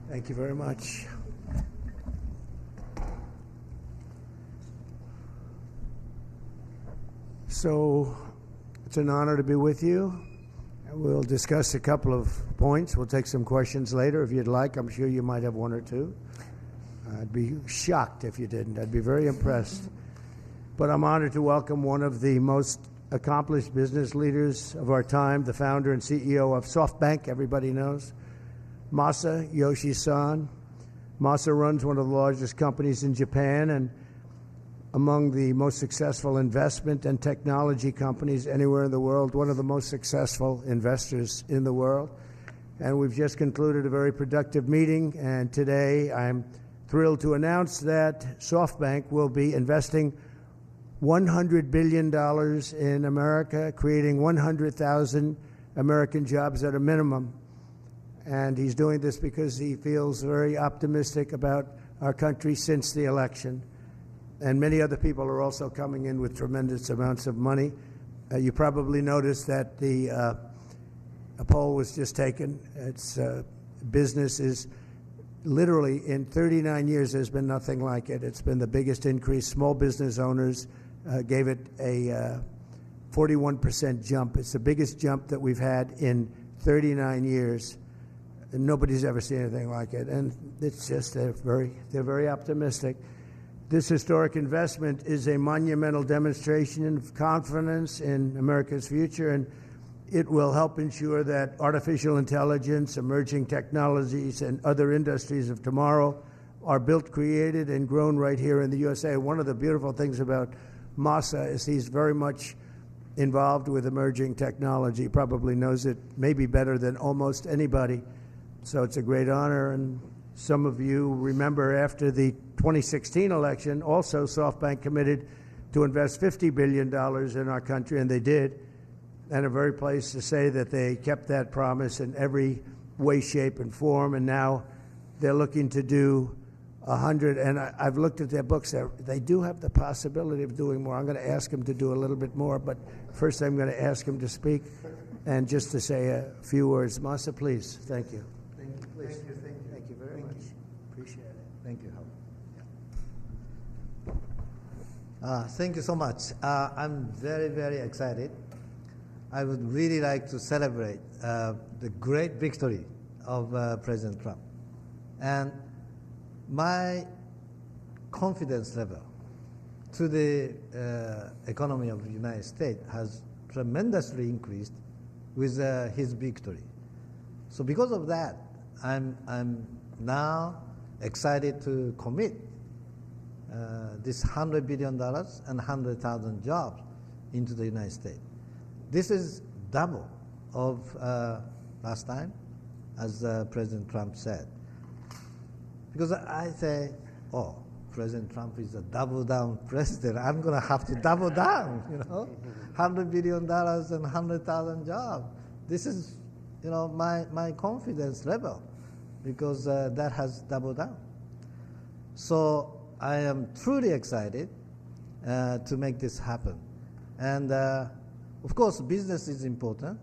Thank you very much. So it's an honor to be with you. We'll discuss a couple of points. We'll take some questions later if you'd like. I'm sure you might have one or two. I'd be shocked if you didn't. I'd be very impressed. But I'm honored to welcome one of the most accomplished business leaders of our time, the founder and CEO of SoftBank, everybody knows, Masayoshi Son. Masa runs one of the largest companies in Japan and among the most successful investment and technology companies anywhere in the world, one of the most successful investors in the world. And we've just concluded a very productive meeting, and today I'm thrilled to announce that SoftBank will be investing $100 billion in America, creating 100,000 American jobs at a minimum. And he's doing this because he feels very optimistic about our country since the election. And many other people are also coming in with tremendous amounts of money. You probably noticed that a poll was just taken. It's business is literally in 39 years, there's been nothing like it. It's been the biggest increase. Small business owners gave it a 41% jump. It's the biggest jump that we've had in 39 years. And nobody's ever seen anything like it. And it's just they're very optimistic. This historic investment is a monumental demonstration of confidence in America's future, and it will help ensure that artificial intelligence, emerging technologies, and other industries of tomorrow are built, created, and grown right here in the USA. One of the beautiful things about Masa is he's very much involved with emerging technology. He probably knows it maybe better than almost anybody. So it's a great honor, and some of you remember after the 2016 election, also SoftBank committed to invest $50 billion in our country, and they did. And I'm very pleased to say that they kept that promise in every way, shape, and form, and now they're looking to do 100, and I've looked at their books. They do have the possibility of doing more. I'm going to ask them to do a little bit more, but first I'm going to ask them to speak and just to say a few words. Masa, please. Thank you. Thank you. Please. Thank you very much. Appreciate it. Thank you, Howard. Thank you so much. I'm very, very excited. I would really like to celebrate the great victory of President Trump. And my confidence level to the economy of the United States has tremendously increased with his victory. So because of that, I'm now excited to commit this $100 billion and 100,000 jobs into the United States. This is double of last time, as President Trump said. Because I say, oh, President Trump is a double down president. I'm going to have to double down, $100 billion and 100,000 jobs. This is, my confidence level, because that has doubled down. So I am truly excited to make this happen. And of course, business is important,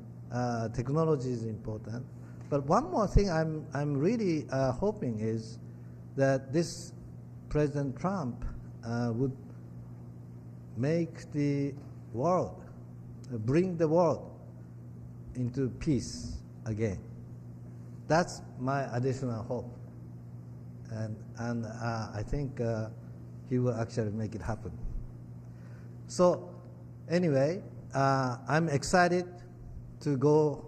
technology is important. But one more thing I'm really hoping is that this President Trump would make the world, bring the world into peace again. That's my additional hope. And I think he will actually make it happen. So anyway, I'm excited to go,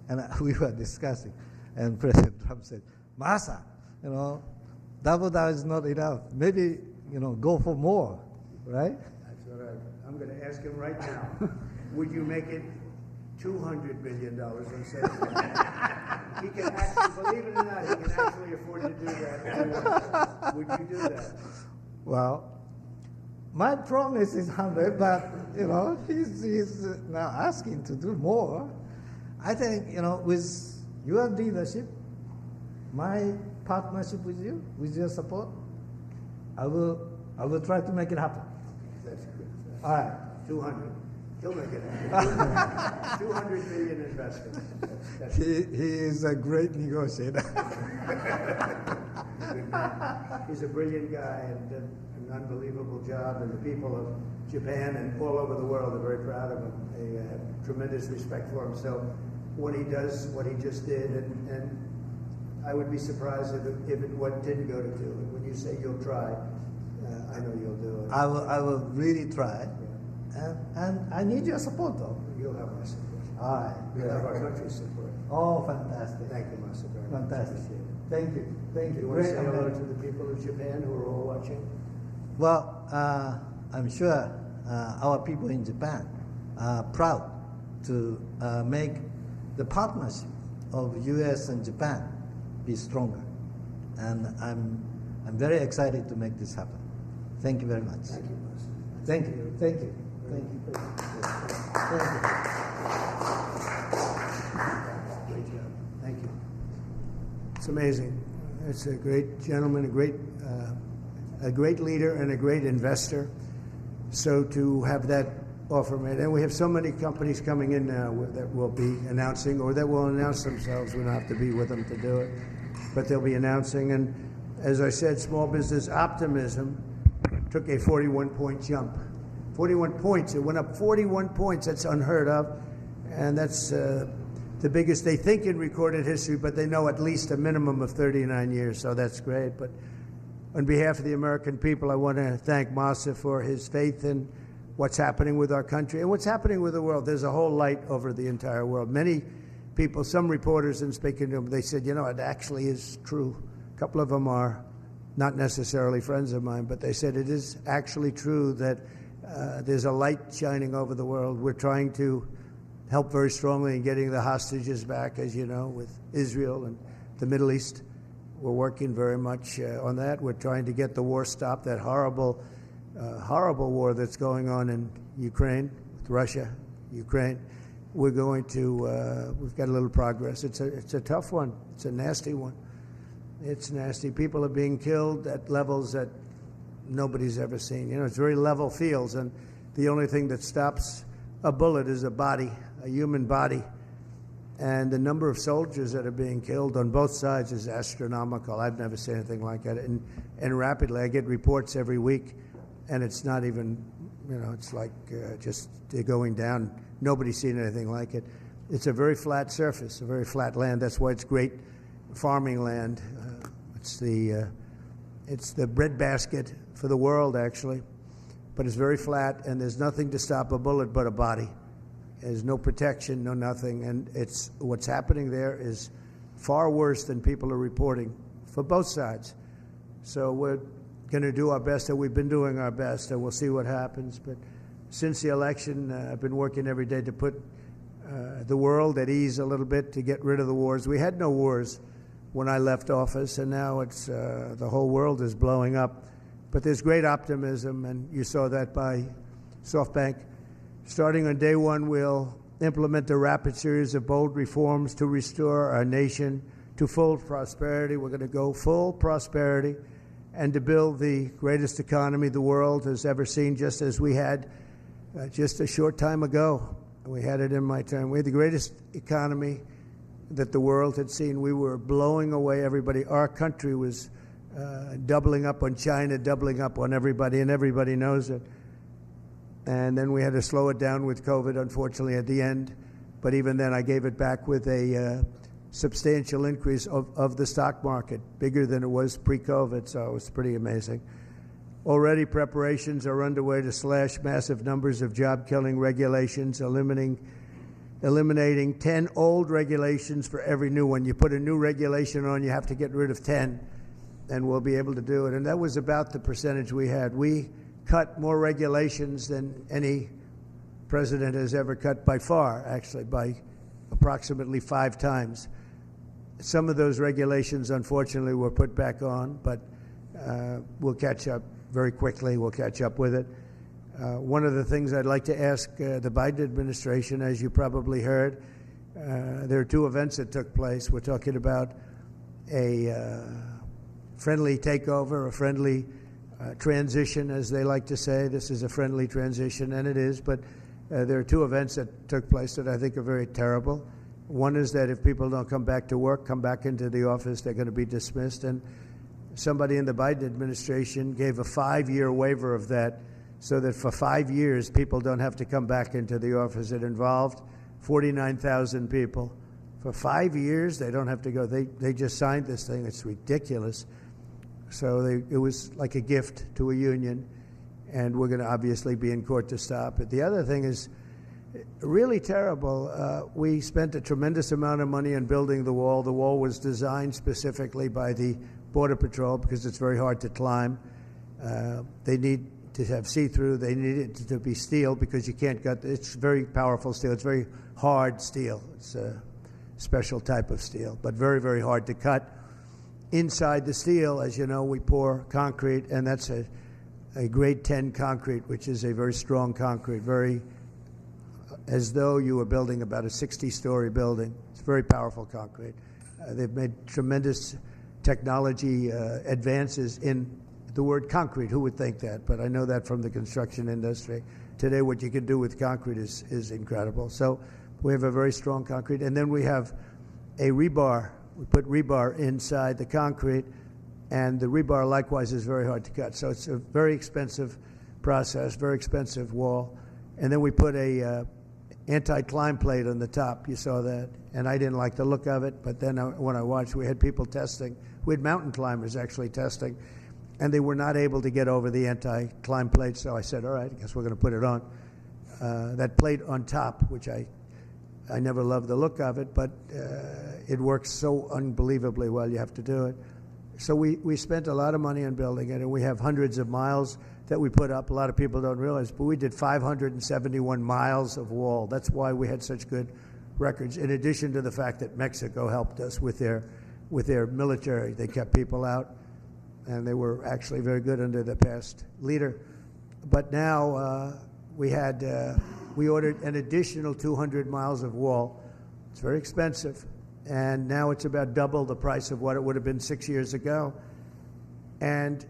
and we were discussing, and President Trump said, Masa, double down is not enough. Maybe, go for more, right? That's what I'm going to ask him right now. Would you make it $200 billion instead of that? He can actually, believe it or not, he can actually afford to do that. Would you do that? Well, my promise is 100, but, he's now asking to do more. I think, with your leadership, my partnership with you, with your support, I will try to make it happen. That's good. All right. 200. He'll make it happen. 200 million investments. He is a great negotiator. Good man. He's a brilliant guy and did an unbelievable job, and the people of Japan and all over the world are very proud of him. They have tremendous respect for him. So when he does what he just did, and I would be surprised if it what didn't go to do. When you say you'll try, I know you'll do it. I will really try. And I need your support, though. You'll have my support. All right. You'll have our country's support. Oh, fantastic. Thank you, Masa, very much. Fantastic. Appreciate it. Thank you. Thank you. You want to Great say hello event. to the people of Japan who are all watching? Well, I'm sure our people in Japan are proud to make the partnership of U.S. and Japan be stronger. And I'm very excited to make this happen. Thank you very much. Thank you, Masa. Thank you. Thank you. Thank you. Thank you. Great job. Thank you. It's amazing. It's a great gentleman, a great leader, and a great investor. So to have that offer made, and we have so many companies coming in now that will be announcing, or that will announce themselves. We don't have to be with them to do it, but they'll be announcing. And as I said, small business optimism took a 41-point jump. 41 points. It went up 41 points. That's unheard of. And that's the biggest, they think, in recorded history, but they know at least a minimum of 39 years. So that's great. But on behalf of the American people, I want to thank Masa for his faith in what's happening with our country and what's happening with the world. There's a whole light over the entire world. Many people, some reporters, in speaking to them, they said, it actually is true. A couple of them are not necessarily friends of mine, but they said it is actually true that there's a light shining over the world. We're trying to help very strongly in getting the hostages back, as you know, with Israel and the Middle East. We're working very much on that. We're trying to get the war stopped, that horrible war that's going on in Ukraine, with Russia, Ukraine. We're going to, we've got a little progress. It's a tough one. It's a nasty one. It's nasty. People are being killed at levels that nobody's ever seen. It's very level fields, and the only thing that stops a bullet is a body, a human body. And the number of soldiers that are being killed on both sides is astronomical. I've never seen anything like that. And rapidly, I get reports every week, and it's not even, it's like just they're going down. Nobody's seen anything like it. It's a very flat surface, a very flat land. That's why it's great farming land. It's the breadbasket for the world, actually, but it's very flat, and there's nothing to stop a bullet but a body. There's no protection, no nothing, and what's happening there is far worse than people are reporting for both sides. So we're going to do our best, and we've been doing our best, and we'll see what happens. But since the election, I've been working every day to put the world at ease a little bit, to get rid of the wars. We had no wars when I left office, and now it's the whole world is blowing up. But there's great optimism, and you saw that by SoftBank. Starting on day one, we'll implement a rapid series of bold reforms to restore our nation to full prosperity. We're going to go full prosperity and to build the greatest economy the world has ever seen, just as we had just a short time ago. We had it in my term. We had the greatest economy that the world had seen. We were blowing away everybody. Our country was doubling up on China, doubling up on everybody, and everybody knows it. And then we had to slow it down with COVID, unfortunately, at the end. But even then, I gave it back with a substantial increase of the stock market, bigger than it was pre-COVID, so it was pretty amazing. Already preparations are underway to slash massive numbers of job-killing regulations, eliminating 10 old regulations for every new one. You put a new regulation on, you have to get rid of 10, and we'll be able to do it. And that was about the percentage we had. We cut more regulations than any president has ever cut, by far, actually, by approximately 5 times. Some of those regulations, unfortunately, were put back on, but we'll catch up very quickly. We'll catch up with it. One of the things I'd like to ask the Biden administration, as you probably heard, there are 2 events that took place. We're talking about a friendly takeover, a friendly transition, as they like to say. This is a friendly transition, and it is, but There are two events that took place that I think are very terrible. One is that if people don't come back to work, come back into the office, they're going to be dismissed. And somebody in the Biden administration gave a 5-year waiver of that so that for 5 years people don't have to come back into the office. It involved 49,000 people. For 5 years, they don't have to go. They just signed this thing. It's ridiculous. So it was like a gift to a union, and we're going to obviously be in court to stop it. The other thing is really terrible. We spent a tremendous amount of money on building the wall. The wall was designed specifically by the Border Patrol because it's very hard to climb. They need to have see-through. They need it to be steel because you can't gut. It's very powerful steel. It's very hard steel. It's a special type of steel, but very, very hard to cut. Inside the steel, as you know, we pour concrete, and that's a grade 10 concrete, which is a very strong concrete, very as though you were building about a 60-story building. It's very powerful concrete. They've made tremendous technology advances in the word concrete. Who would think that? But I know that from the construction industry. Today, what you can do with concrete is incredible. So we have a very strong concrete. And then we have a rebar. We put rebar inside the concrete, and the rebar likewise is very hard to cut. So it's a very expensive process, very expensive wall. And then we put a anti-climb plate on the top. You saw that. And I didn't like the look of it, but then when I watched, we had people testing. We had mountain climbers actually testing, and they were not able to get over the anti-climb plate. So I said, all right, I guess we're going to put it on. That plate on top, which I never loved the look of it, but it works so unbelievably well, you have to do it. So we spent a lot of money on building it, and we have hundreds of miles that we put up. A lot of people don't realize, but we did 571 miles of wall. That's why we had such good records, in addition to the fact that Mexico helped us with their military. They kept people out, and they were actually very good under the past leader. But now we ordered an additional 200 miles of wall. It's very expensive, and now it's about double the price of what it would have been 6 years ago. And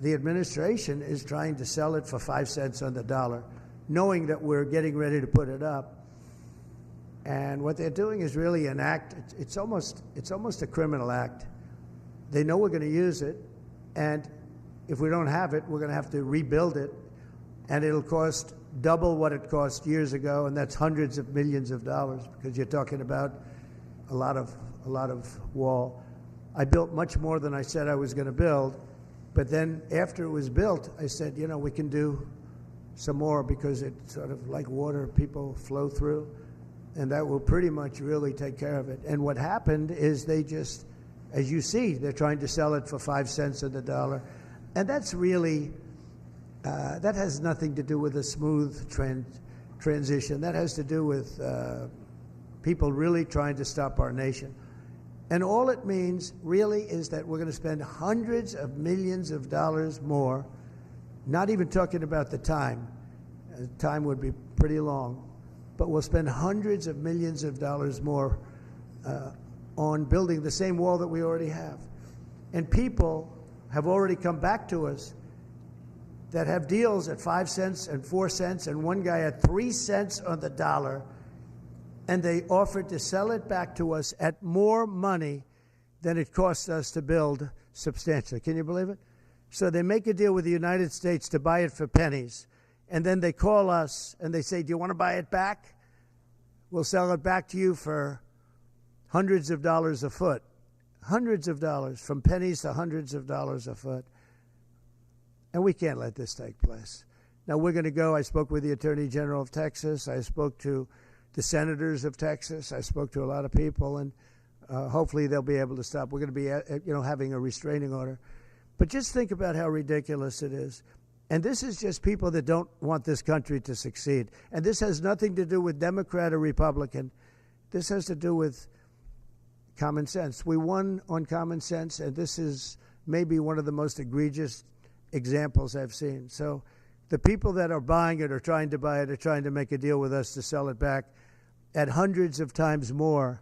the administration is trying to sell it for 5 cents on the dollar, knowing that we're getting ready to put it up. And what they're doing is really an act. It's almost a criminal act. They know we're going to use it, and if we don't have it, we're going to have to rebuild it, and it'll cost double what it cost years ago, and that's hundreds of millions of dollars, because you're talking about a lot of wall. I built much more than I said I was going to build, but then after it was built, I said, we can do some more, because it's sort of like water, people flow through, and that will pretty much really take care of it. And what happened is they just, as you see, they're trying to sell it for 5 cents on the dollar, and that's really that has nothing to do with a smooth transition. That has to do with people really trying to stop our nation. And all it means really is that we're going to spend hundreds of millions of dollars more, not even talking about the time. Time would be pretty long, but we'll spend hundreds of millions of dollars more on building the same wall that we already have. And people have already come back to us that have deals at 5 cents and 4 cents, and one guy at 3 cents on the dollar, and they offered to sell it back to us at more money than it cost us to build substantially. Can you believe it? So they make a deal with the United States to buy it for pennies, and then they call us and they say, do you want to buy it back? We'll sell it back to you for hundreds of dollars a foot. Hundreds of dollars, from pennies to hundreds of dollars a foot. And we can't let this take place. Now we're going to go. I spoke with the Attorney General of Texas. I spoke to the senators of Texas. I spoke to a lot of people, and hopefully they'll be able to stop. We're going to be, having a restraining order. But just think about how ridiculous it is. And this is just people that don't want this country to succeed. And this has nothing to do with Democrat or Republican. This has to do with common sense. We won on common sense, and this is maybe one of the most egregious examples I've seen. So the people that are buying it or trying to buy it are trying to make a deal with us to sell it back at hundreds of times more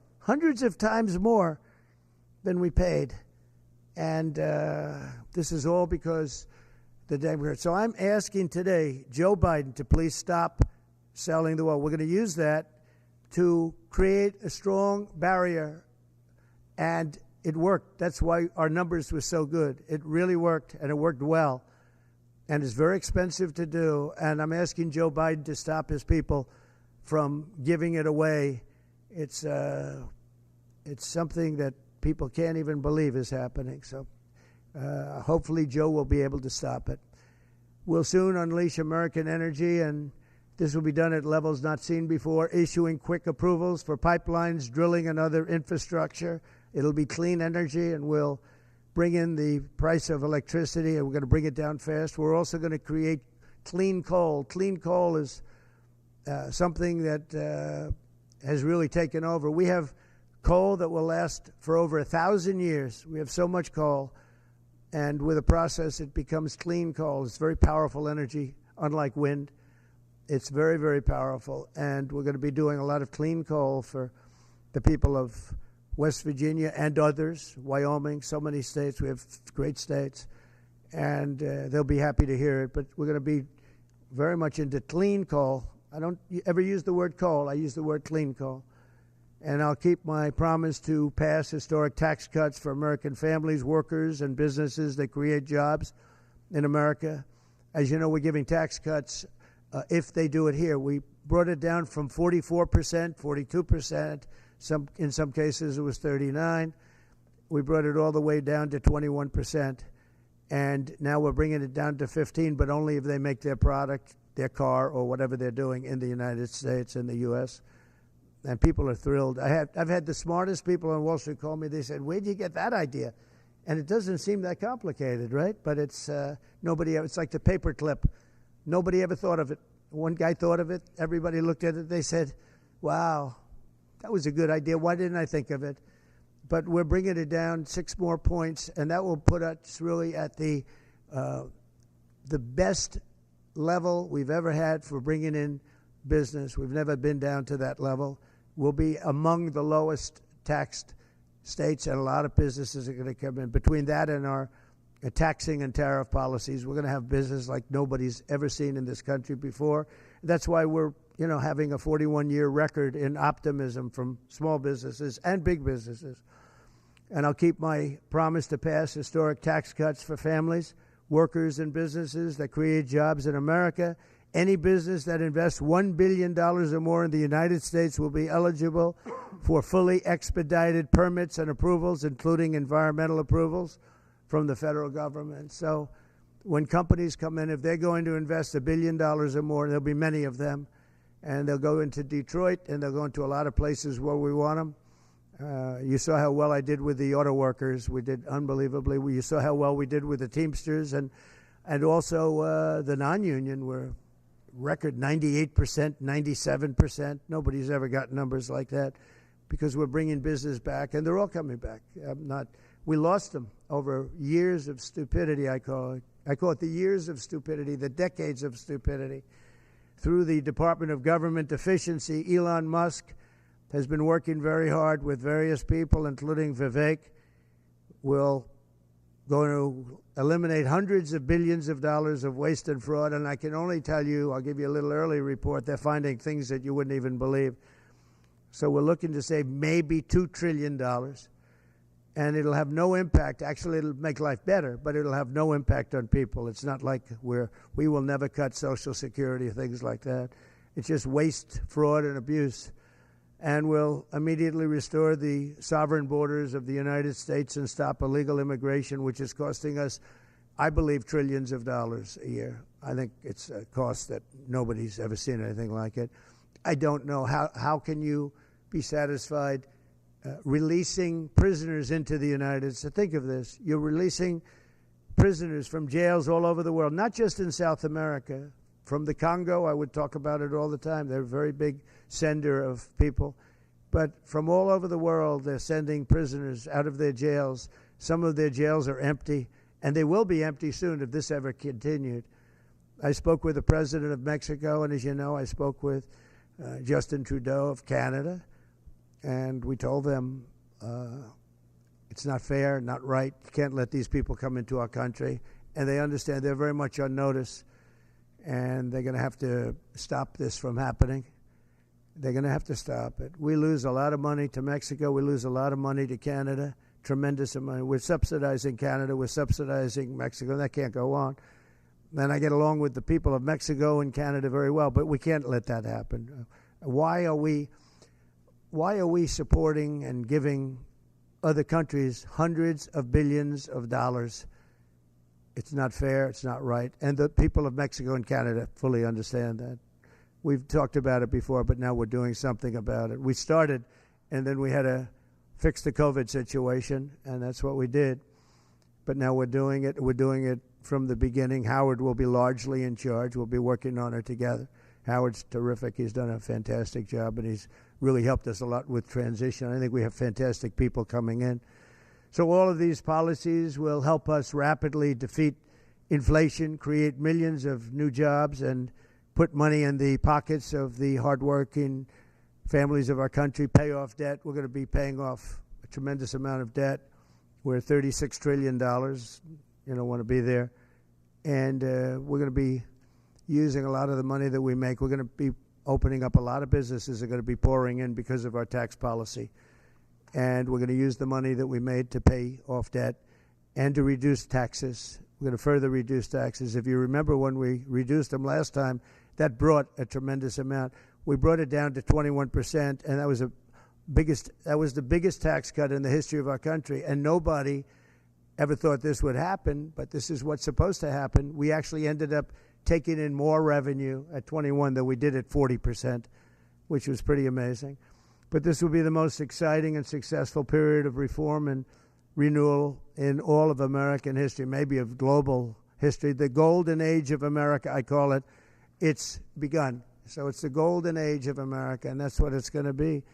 than we paid. And this is all because the Democrats. So I'm asking today Joe Biden to please stop selling the world. We're going to use that to create a strong barrier, and it worked. That's why our numbers were so good. It really worked, and it worked well, and it's very expensive to do, and I'm asking Joe Biden to stop his people from giving it away. It's something that people can't even believe is happening, so hopefully Joe will be able to stop it. We'll soon unleash American energy, and this will be done at levels not seen before, issuing quick approvals for pipelines, drilling, and other infrastructure. It'll be clean energy, and we'll bring in the price of electricity, and we're going to bring it down fast. We're also going to create clean coal. Clean coal is something that has really taken over. We have coal that will last for over 1,000 years. We have so much coal, and with a process, it becomes clean coal. It's very powerful energy, unlike wind. It's very, very powerful, and we're going to be doing a lot of clean coal for the people of West Virginia and others, Wyoming, so many states. We have great states, and they'll be happy to hear it. But we're going to be very much into clean coal. I don't ever use the word coal. I use the word clean coal. And I'll keep my promise to pass historic tax cuts for American families, workers, and businesses that create jobs in America. As you know, we're giving tax cuts if they do it here. We brought it down from 44%, 42%. In some cases, it was 39%. We brought it all the way down to 21%. And now we're bringing it down to 15%, but only if they make their product, their car, or whatever they're doing in the United States, in the U.S., and people are thrilled. I've had the smartest people on Wall Street call me. They said, "Where'd you get that idea?" And it doesn't seem that complicated, right? But it's it's like the paperclip. Nobody ever thought of it. One guy thought of it. Everybody looked at it. They said, "Wow, that was a good idea. Why didn't I think of it?" But we're bringing it down 6 more points, and that will put us really at the best level we've ever had for bringing in business. We've never been down to that level. We'll be among the lowest taxed states, and a lot of businesses are going to come in. Between that and our taxing and tariff policies, we're going to have business like nobody's ever seen in this country before. That's why we're having a 41-year record in optimism from small businesses and big businesses. And I'll keep my promise to pass historic tax cuts for families, workers, and businesses that create jobs in America. Any business that invests $1 billion or more in the United States will be eligible for fully expedited permits and approvals, including environmental approvals from the federal government. So when companies come in, if they're going to invest $1 billion or more, there'll be many of them, and they'll go into Detroit, and they'll go into a lot of places where we want them. You saw how well I did with the auto workers. We did unbelievably. You saw how well we did with the Teamsters, and also the non-union were record 98%, 97%. Nobody's ever got numbers like that because we're bringing business back, and they're all coming back. We lost them over years of stupidity, I call it. I call it the years of stupidity, the decades of stupidity. Through the Department of Government Efficiency, Elon Musk has been working very hard with various people, including Vivek. We'll going to eliminate hundreds of billions of dollars of waste and fraud, and I can only tell you, I'll give you a little early report, they're finding things that you wouldn't even believe. So we're looking to save maybe $2 trillion, and it'll have no impact. Actually, it'll make life better, but it'll have no impact on people. It's not like we will never cut Social Security or things like that. It's just waste, fraud, and abuse. And we'll immediately restore the sovereign borders of the United States and stop illegal immigration, which is costing us, I believe, trillions of dollars a year. I think it's a cost that nobody's ever seen anything like it. I don't know how can you be satisfied releasing prisoners into the United States. Think of this. You're releasing prisoners from jails all over the world, not just in South America. From the Congo, I would talk about it all the time. They're a very big sender of people. But from all over the world, they're sending prisoners out of their jails. Some of their jails are empty, and they will be empty soon if this ever continued. I spoke with the president of Mexico, and as you know, I spoke with Justin Trudeau of Canada, and we told them it's not fair, not right. You can't let these people come into our country. And they understand. They're very much on notice. and they're going to have to stop this from happening. They're going to have to stop it. We lose a lot of money to Mexico. We lose a lot of money to Canada, tremendous amount. We're subsidizing Canada. We're subsidizing Mexico. That can't go on. And I get along with the people of Mexico and Canada very well, but we can't let that happen. Why are we supporting and giving other countries hundreds of billions of dollars? It's not fair. It's not right. And the people of Mexico and Canada fully understand that. We've talked about it before, but now we're doing something about it. We started, and then we had to fix the COVID situation, and that's what we did. But now we're doing it. We're doing it from the beginning. Howard will be largely in charge. We'll be working on it together. Howard's terrific. He's done a fantastic job, and he's really helped us a lot with transition. I think we have fantastic people coming in. So all of these policies will help us rapidly defeat inflation, create millions of new jobs, and put money in the pockets of the hardworking families of our country, pay off debt. We're going to be paying off a tremendous amount of debt. We're $36 trillion. You don't want to be there. And we're going to be using a lot of the money that we make. We're going to be opening up a lot of businesses that are going to be pouring in because of our tax policy. And we're going to use the money that we made to pay off debt and to reduce taxes. We're going to further reduce taxes. If you remember when we reduced them last time, that brought a tremendous amount. We brought it down to 21%, and that was the biggest tax cut in the history of our country. And nobody ever thought this would happen, but this is what's supposed to happen. We actually ended up taking in more revenue at 21 than we did at 40%, which was pretty amazing. But this will be the most exciting and successful period of reform and renewal in all of American history, maybe of global history. The golden age of America, I call it. It's begun. So it's the golden age of America, and that's what it's going to be.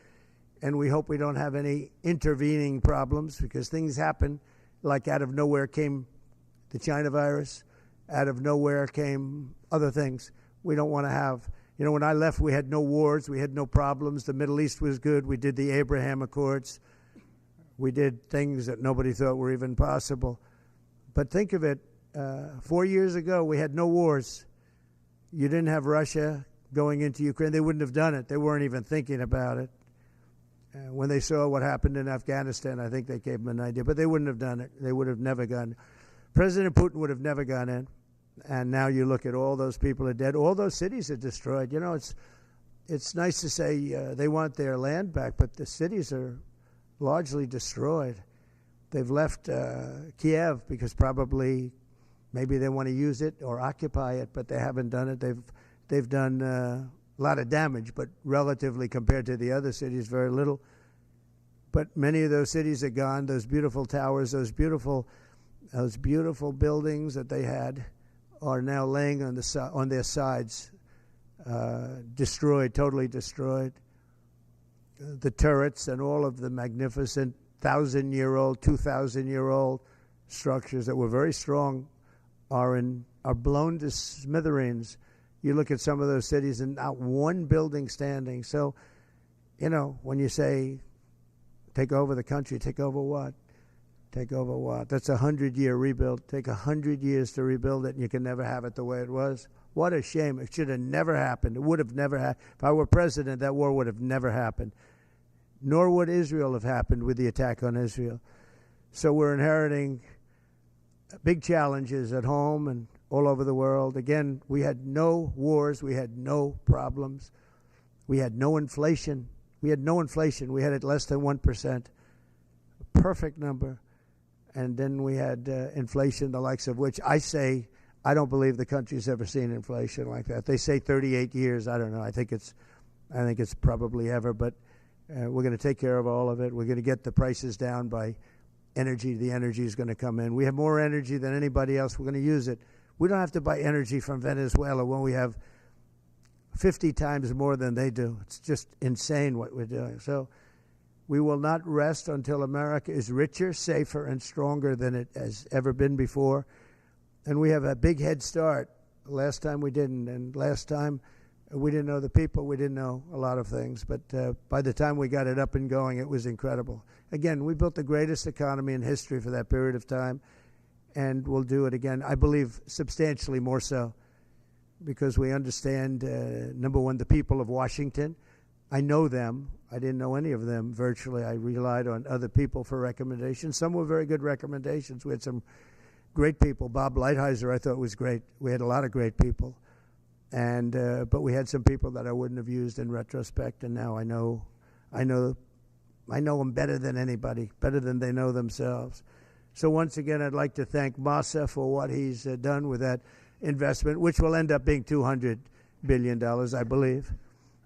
And we hope we don't have any intervening problems, because things happen. Like out of nowhere came the China virus. Out of nowhere came other things we don't want to have. You know, when I left, we had no wars. We had no problems. The Middle East was good. We did the Abraham Accords. We did things that nobody thought were even possible. But think of it, 4 years ago, we had no wars. You didn't have Russia going into Ukraine. They wouldn't have done it. They weren't even thinking about it. When they saw what happened in Afghanistan, I think they gave them an idea. But they wouldn't have done it. They would have never gone. President Putin would have never gone in. And now you look at all those people are dead. All those cities are destroyed. You know, it's nice to say they want their land back, but the cities are largely destroyed. They've left Kiev because probably maybe they want to use it or occupy it, but they haven't done it. They've done a lot of damage, but relatively compared to the other cities, very little. But many of those cities are gone. Those beautiful towers, those beautiful buildings that they had are now laying on their sides, destroyed, totally destroyed. The turrets and all of the magnificent 1,000-year-old, 2,000-year-old structures that were very strong are blown to smithereens. You look at some of those cities and not one building standing. So, you know, when you say take over the country, take over what? Take over what? That's a 100-year rebuild. Take 100 years to rebuild it, and you can never have it the way it was. What a shame. It should have never happened. It would have never happened. If I were president, that war would have never happened. Nor would Israel have happened with the attack on Israel. So we're inheriting big challenges at home and all over the world. Again, we had no wars. We had no problems. We had no inflation. We had it less than 1%. Perfect number. And then we had inflation, the likes of which I say I don't believe the country's ever seen inflation like that. They say 38 years. I don't know. I think it's probably ever. But we're going to take care of all of it. We're going to get the prices down by energy. The energy is going to come in. We have more energy than anybody else. We're going to use it. We don't have to buy energy from Venezuela when we have 50 times more than they do. It's just insane what we're doing. So we will not rest until America is richer, safer, and stronger than it has ever been before. And we have a big head start. Last time we didn't. And last time we didn't know the people. We didn't know a lot of things. But by the time we got it up and going, it was incredible. Again, we built the greatest economy in history for that period of time. And we'll do it again. I believe substantially more so. because we understand, number one, the people of Washington. I know them. I didn't know any of them virtually. I relied on other people for recommendations. Some were very good recommendations. We had some great people. Bob Lighthizer, I thought, was great. We had a lot of great people. And but we had some people that I wouldn't have used in retrospect, and now I know them better than anybody, better than they know themselves. So once again, I'd like to thank Masa for what he's done with that investment, which will end up being $200 billion, I believe.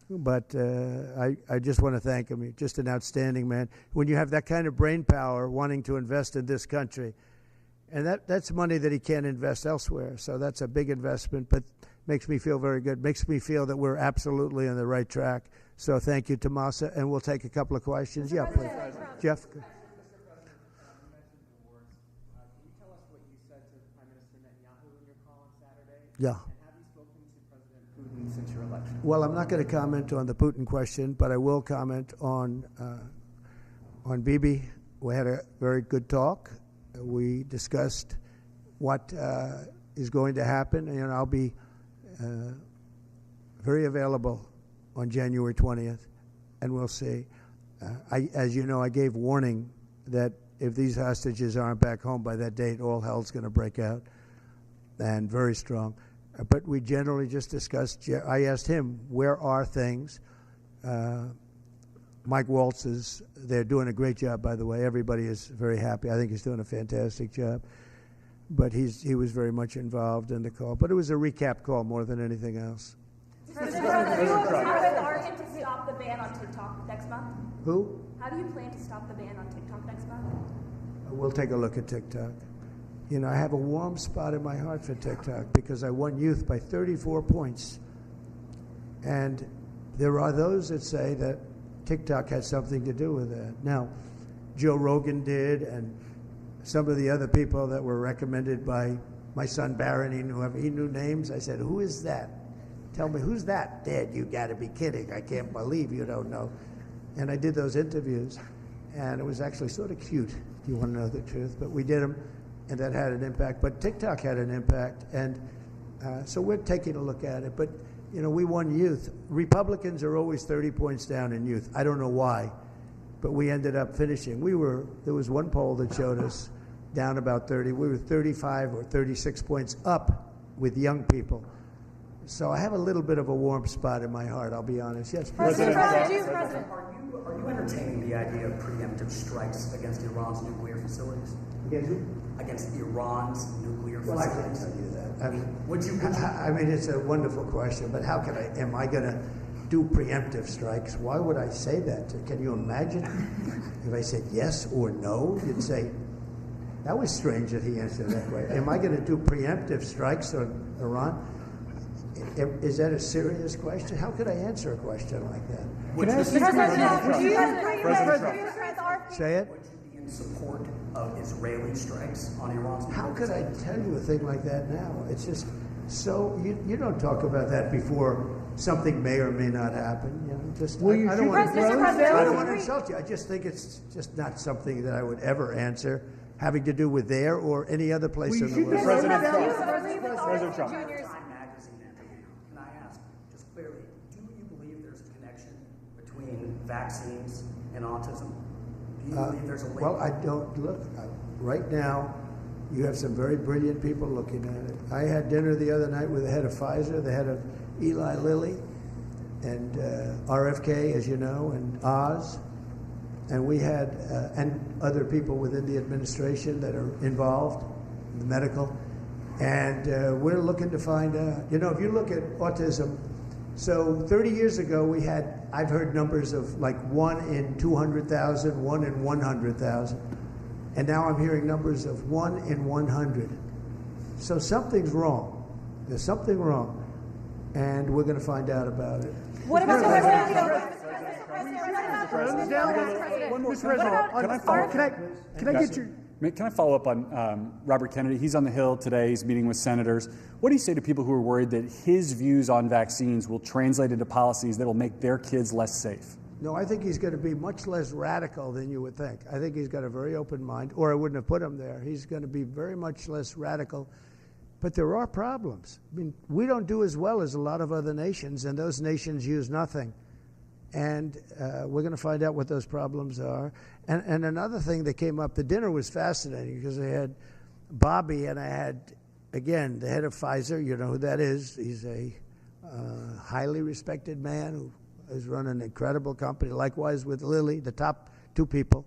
But I just want to thank him. He's just an outstanding man. When you have that kind of brain power wanting to invest in this country, and that's money that he can't invest elsewhere. So that's a big investment, but makes me feel very good. Makes me feel that we're absolutely on the right track. So thank you to Masa, and we'll take a couple of questions. Yeah, please. Jeff? Yeah. And have you spoken to President Putin since your election? Well, I'm not going to comment on the Putin question, but I will comment on Bibi. We had a very good talk. We discussed what is going to happen, and I'll be very available on January 20th, and we'll see. As you know, I gave warning that if these hostages aren't back home by that date, all hell's going to break out, and very strong. But we generally just discussed. I asked him, where are things? Mike Waltz they're doing a great job, by the way. Everybody is very happy. I think he's doing a fantastic job. But he was very much involved in the call. But it was a recap call more than anything else. President Trump, how do you plan to stop the ban on TikTok next month? Who? How do you plan to stop the ban on TikTok next month? We'll take a look at TikTok. You know, I have a warm spot in my heart for TikTok because I won youth by 34 points. And there are those that say that TikTok had something to do with that. Now, Joe Rogan did, and some of the other people that were recommended by my son Barron, he knew names. I said, who is that? Tell me, who's that? Dad, you got to be kidding. I can't believe you don't know. And I did those interviews, and it was actually sort of cute, if you want to know the truth. But we did them, and that had an impact. But TikTok had an impact, and so we're taking a look at it. But, you know, we won youth. Republicans are always 30 points down in youth. I don't know why, but we ended up finishing. There was one poll that showed us down about 30. We were 35 or 36 points up with young people. So I have a little bit of a warm spot in my heart, I'll be honest. Yes, President, are you entertaining the idea of preemptive strikes against Iran's nuclear facilities? Against Iran's nuclear facilities? Well, I can't tell you that. I I mean, mean, it's a wonderful question, but am I going to do preemptive strikes? Why would I say that? Can you imagine if I said yes or no? You'd say, that was strange that he answered that way. Am I going to do preemptive strikes on Iran? Is that a serious question? How could I answer a question like that? Would you be Say it? in support of Israeli strikes on Iran's nuclear How could I facilities? tell you a thing like that now? It's just so you don't talk about that before something may or may not happen. You know, just I don't want to insult you. I just think it's just not something that I would ever answer having to do with there or any other place in the world. President Trump. President Trump. Time magazine interview. Can I ask, just clearly, do you believe there's a connection between vaccines and autism? Do you believe there's a link? Well, I don't look. Right now, you have some very brilliant people looking at it. I had dinner the other night with the head of Pfizer, the head of Eli Lilly, and RFK, as you know, and Oz. And we had, and other people within the administration that are involved, the medical. And we're looking to find out, you know, if you look at autism, so 30 years ago I've heard numbers of like 1 in 200,000, 1 in 100,000. And now I'm hearing numbers of 1 in 100. So something's wrong. There's something wrong. And we're going to find out about it. What about the president? Can I follow up on Robert Kennedy? He's on the Hill today. He's meeting with senators. What do you say to people who are worried that his views on vaccines will translate into policies that will make their kids less safe? No, I think he's going to be much less radical than you would think. I think he's got a very open mind, or I wouldn't have put him there. He's going to be very much less radical. But there are problems. I mean, we don't do as well as a lot of other nations, and those nations use nothing. And we're going to find out what those problems are. And another thing that came up, the dinner was fascinating because I had Bobby and I had, again, the head of Pfizer. You know who that is. He's a highly respected man who has run an incredible company. Likewise with Lilly, the top two people.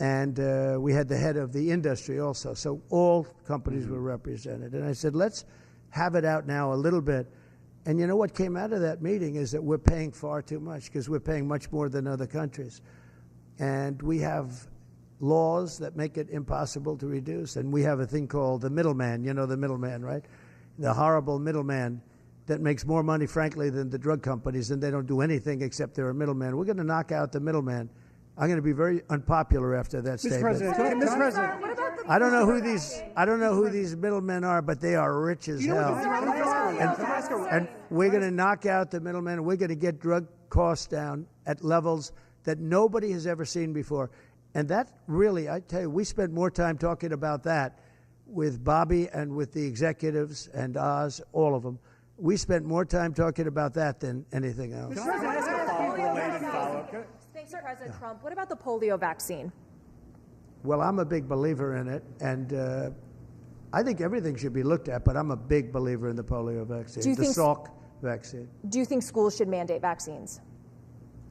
And we had the head of the industry also. So all companies were represented. And I said, let's have it out now a little bit. And you know what came out of that meeting is that we're paying far too much because we're paying much more than other countries. And we have laws that make it impossible to reduce. And we have a thing called the middleman. You know the middleman, right? The horrible middleman that makes more money, frankly, than the drug companies, and they don't do anything except they're a middleman. We're going to knock out the middleman. I'm going to be very unpopular after that statement. Mr. President, I don't know who these middlemen are, but they are rich as hell. And we're going to knock out the middlemen. We're going to get drug costs down at levels that nobody has ever seen before. And that really, I tell you, we spent more time talking about that with Bobby and with the executives and Oz, all of them. We spent more time talking about that than anything else. Thanks, President Trump. What about the polio vaccine? Well, I'm a big believer in it, and I think everything should be looked at, but I'm a big believer in the polio vaccine, the Salk vaccine. Do you think schools should mandate vaccines?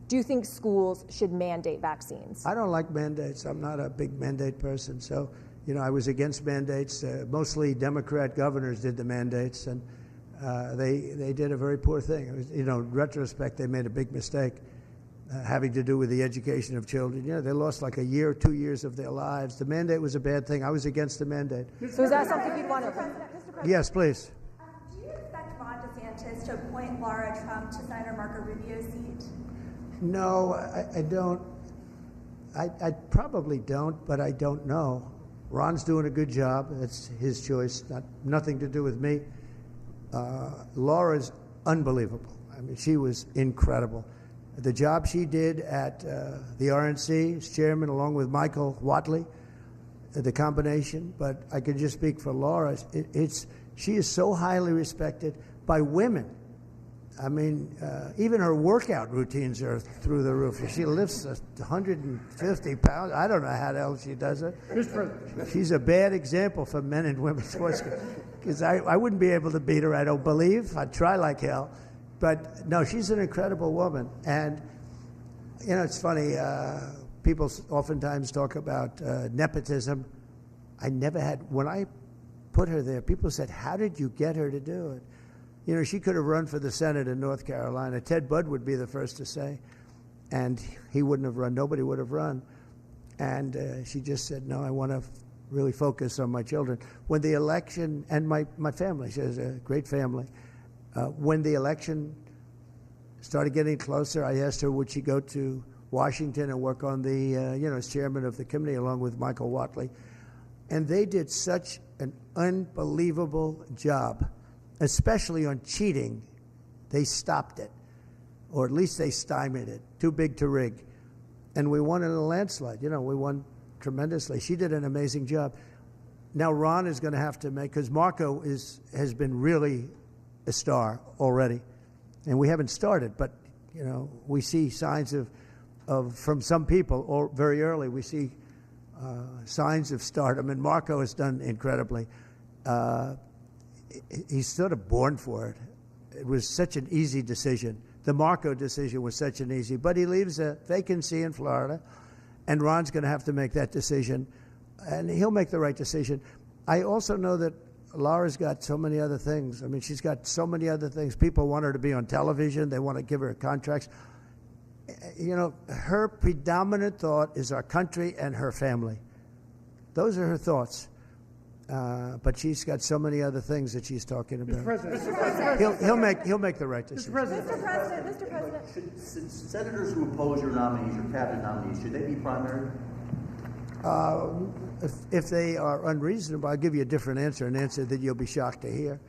Do you think schools should mandate vaccines? I don't like mandates. I'm not a big mandate person. So, you know, I was against mandates. Mostly Democrat governors did the mandates, and they did a very poor thing. It was, you know, in retrospect, they made a big mistake having to do with the education of children. You know, they lost like a year or 2 years of their lives. The mandate was a bad thing. I was against the mandate. So is that something you'd want to... Yes, please. Do you expect Ron DeSantis to appoint Laura Trump to Senator Marco Rubio's seat? No, I don't. I probably don't, but I don't know. Ron's doing a good job. That's his choice, nothing to do with me. Laura's unbelievable. I mean, she was incredible. The job she did at the RNC as chairman, along with Michael Whatley, the combination. But I can just speak for Laura. She is so highly respected by women. I mean, even her workout routines are through the roof. She lifts 150 pounds. I don't know how the hell she does it. She's a bad example for men and women sports because I wouldn't be able to beat her, I don't believe. I'd try like hell. But, no, she's an incredible woman. And, you know, it's funny. People oftentimes talk about nepotism. I never had. When I put her there, people said, how did you get her to do it? You know, she could have run for the Senate in North Carolina. Ted Budd would be the first to say. And he wouldn't have run. Nobody would have run. And she just said, no, I want to really focus on my children. When the election, and my family, she has a great family. When the election started getting closer, I asked her, would she go to Washington and work on the, as chairman of the committee along with Michael Whatley. And they did such an unbelievable job. Especially on cheating, they stopped it, or at least they stymied it. Too big to rig. And we won in a landslide. You know, we won tremendously. She did an amazing job. Now Ron is going to have to make, because Marco has been really a star already. And we haven't started, but, you know, we see signs of from some people, or very early, we see signs of stardom. And Marco has done incredibly. He's sort of born for it. It was such an easy decision. The Marco decision was such an easy, but he leaves a vacancy in Florida, and Ron's going to have to make that decision, and he'll make the right decision. I also know that Laura's got so many other things. I mean, she's got so many other things. People want her to be on television. They want to give her contracts. You know, her predominant thought is our country and her family. Those are her thoughts. But she's got so many other things that she's talking about. Mr. President. He'll make the right decision. Mr. President. Should senators who oppose your nominees, your cabinet nominees, should they be primary? If they are unreasonable, I'll give you a different answer, an answer that you'll be shocked to hear.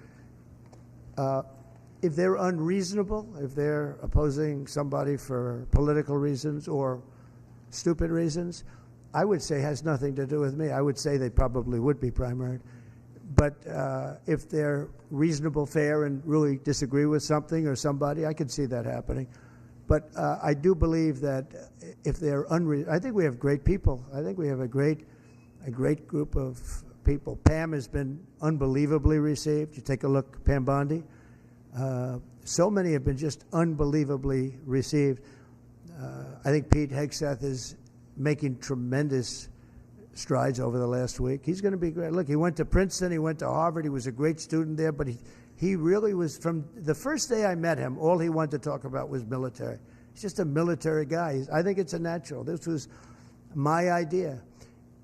If they're unreasonable, if they're opposing somebody for political reasons or stupid reasons, I would say has nothing to do with me. I would say they probably would be primaried. But if they're reasonable, fair, and really disagree with something or somebody, I could see that happening. But I do believe that if they're I think we have great people. I think we have a great group of people. Pam has been unbelievably received. You take a look, Pam Bondi. So many have been just unbelievably received. I think Pete Hegseth is making tremendous strides over the last week. He's going to be great. Look, he went to Princeton, he went to Harvard, he was a great student there, but he really was, from the first day I met him, all he wanted to talk about was military. He's just a military guy. I think it's a natural. This was my idea.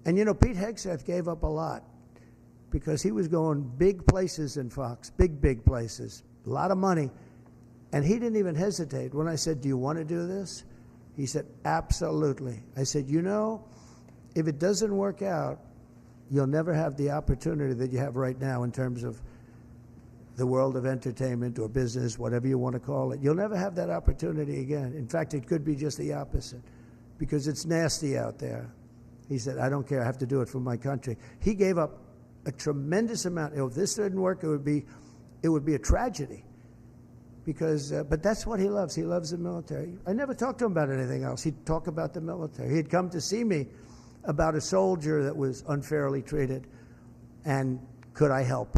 And, Pete Hegseth gave up a lot because he was going big places in Fox, big places, a lot of money. And he didn't even hesitate. When I said, do you want to do this? He said, absolutely. I said, if it doesn't work out, you'll never have the opportunity that you have right now in terms of the world of entertainment or business, whatever you want to call it. You'll never have that opportunity again. In fact, it could be just the opposite because it's nasty out there. He said, I don't care. I have to do it for my country. He gave up a tremendous amount. If this didn't work, it would be a tragedy. But that's what he loves. He loves the military. I never talked to him about anything else. He'd talk about the military. He'd come to see me about a soldier that was unfairly treated, and could I help?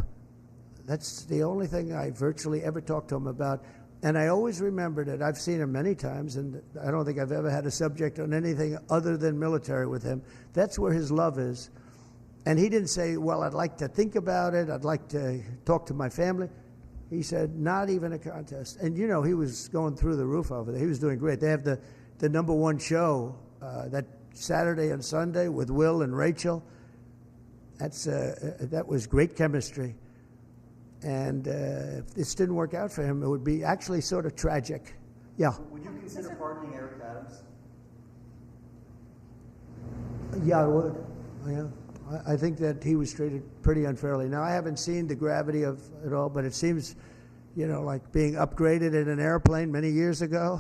That's the only thing I virtually ever talked to him about. And I always remembered it. I've seen him many times, and I don't think I've ever had a subject on anything other than military with him. That's where his love is. And he didn't say, well, I'd like to think about it. I'd like to talk to my family. He said, not even a contest. And, he was going through the roof over there. He was doing great. They have the #1 show that Saturday and Sunday with Will and Rachel. That was great chemistry. And if this didn't work out for him, it would be actually sort of tragic. Yeah. Would you consider pardoning Eric Adams? Yeah, I would. Yeah. I think that he was treated pretty unfairly. Now, I haven't seen the gravity of it all, but it seems, like being upgraded in an airplane many years ago.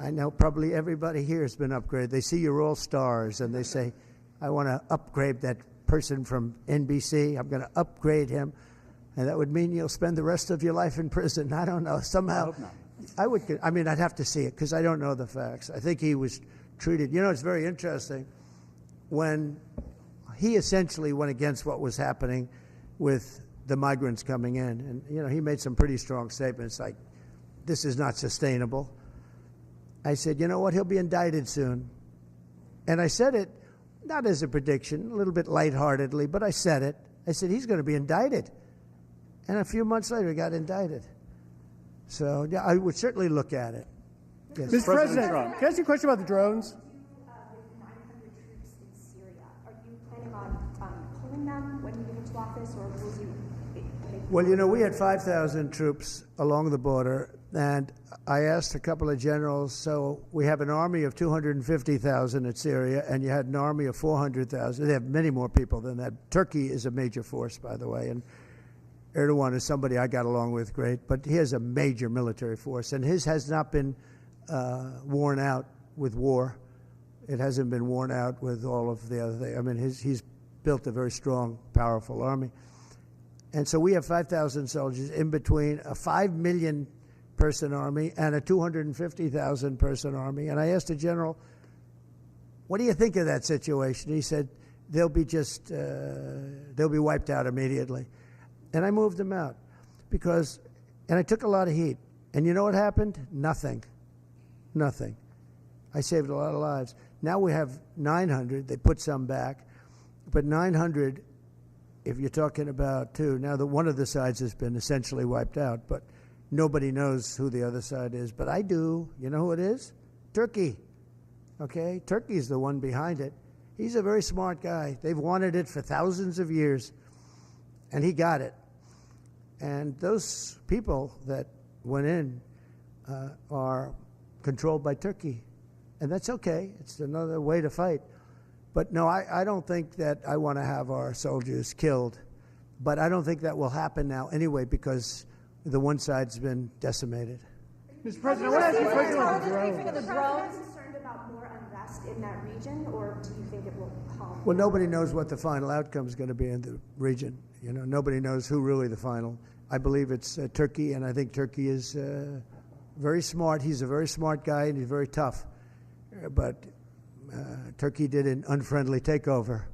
I know probably everybody here has been upgraded. They see you're all stars, and they say, I want to upgrade that person from NBC. I'm going to upgrade him. And that would mean you'll spend the rest of your life in prison. I don't know. Somehow, I hope not. I'd have to see it because I don't know the facts. I think he was treated. It's very interesting. When he essentially went against what was happening with the migrants coming in. And, he made some pretty strong statements like, this is not sustainable. I said, you know what, he'll be indicted soon. And I said it, not as a prediction, a little bit lightheartedly, but I said it. I said, he's going to be indicted. And a few months later, he got indicted. So, yeah, I would certainly look at it. Yes. Mr. President, can I ask you a question about the drones? Well, we had 5,000 troops along the border, and I asked a couple of generals, so we have an army of 250,000 at Syria, and you had an army of 400,000. They have many more people than that. Turkey is a major force, by the way, and Erdogan is somebody I got along with great, but he has a major military force, and his has not been worn out with war. It hasn't been worn out with all of the other things. He's built a very strong, powerful army. And so we have 5,000 soldiers in between a 5 million person army and a 250,000 person army. And I asked the general, what do you think of that situation? He said, they'll be wiped out immediately. And I moved them out and I took a lot of heat. And you know what happened? Nothing. I saved a lot of lives. Now we have 900. They put some back. But 900, if you're talking about two, now one of the sides has been essentially wiped out, but nobody knows who the other side is. But I do. You know who it is? Turkey. Okay? Turkey's the one behind it. He's a very smart guy. They've wanted it for thousands of years, and he got it. And those people that went in are controlled by Turkey. And that's okay. It's another way to fight. But no, I don't think that I want to have our soldiers killed. But I don't think that will happen now anyway because the one side's been decimated. Mr. President, I want to ask you a question about the drones. Are you concerned about more unrest passed in that region, or do you think it will calm? Well, nobody knows what the final outcome is going to be in the region. Nobody knows who really the final. I believe it's Turkey, and I think Turkey is very smart. He's a very smart guy, and he's very tough. But Turkey did an unfriendly takeover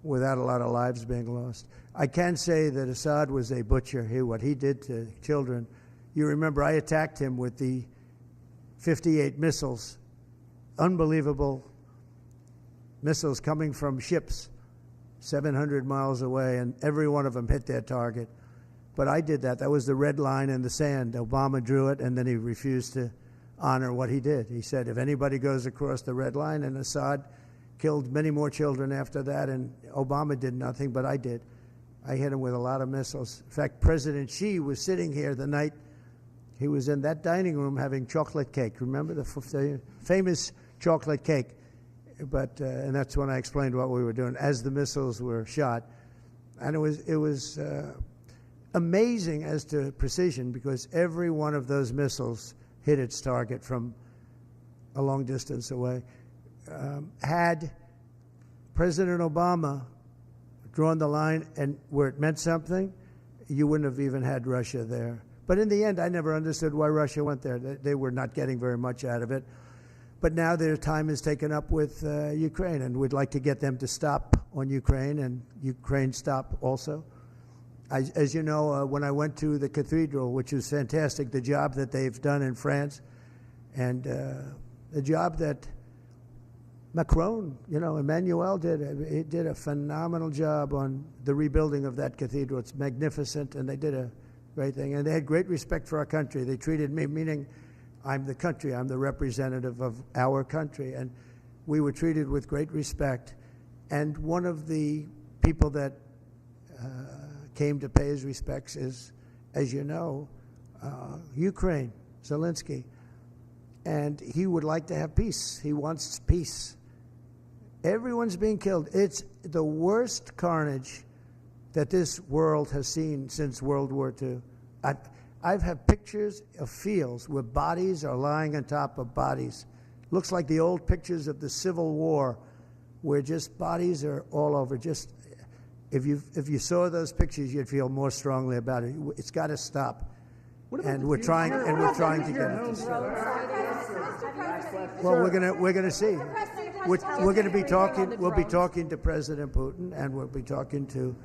without a lot of lives being lost. I can say that Assad was a butcher. What he did to children. You remember I attacked him with the 58 missiles, unbelievable missiles coming from ships 700 miles away, and every one of them hit their target. But I did that. That was the red line in the sand. Obama drew it, and then he refused to honor what he did. He said, if anybody goes across the red line, and Assad killed many more children after that, and Obama did nothing, but I did. I hit him with a lot of missiles. In fact, President Xi was sitting here the night he was in that dining room having chocolate cake. Remember the famous chocolate cake? But and that's when I explained what we were doing as the missiles were shot. And it was amazing as to precision, because every one of those missiles hit its target from a long distance away. Had President Obama drawn the line and where it meant something, you wouldn't have even had Russia there. But in the end, I never understood why Russia went there. They were not getting very much out of it. But now their time is taken up with Ukraine, and we'd like to get them to stop on Ukraine, and Ukraine stop also. As you know, when I went to the cathedral, which was fantastic, the job that they've done in France, and the job that Macron, Emmanuel did a phenomenal job on the rebuilding of that cathedral. It's magnificent, and they did a great thing. And they had great respect for our country. They treated me, meaning I'm the country, I'm the representative of our country, and we were treated with great respect. And one of the people that came to pay his respects is, as you know, Ukraine, Zelensky. And he would like to have peace. He wants peace. Everyone's being killed. It's the worst carnage that this world has seen since World War II. I've had pictures of fields where bodies are lying on top of bodies. Looks like the old pictures of the Civil War, where just bodies are all over. Just if you saw those pictures, you'd feel more strongly about it. It's got to stop. And we're trying to get it to stop. Well, we're gonna see. We're going to be talking. We'll be talking to President Putin, and we'll be talking to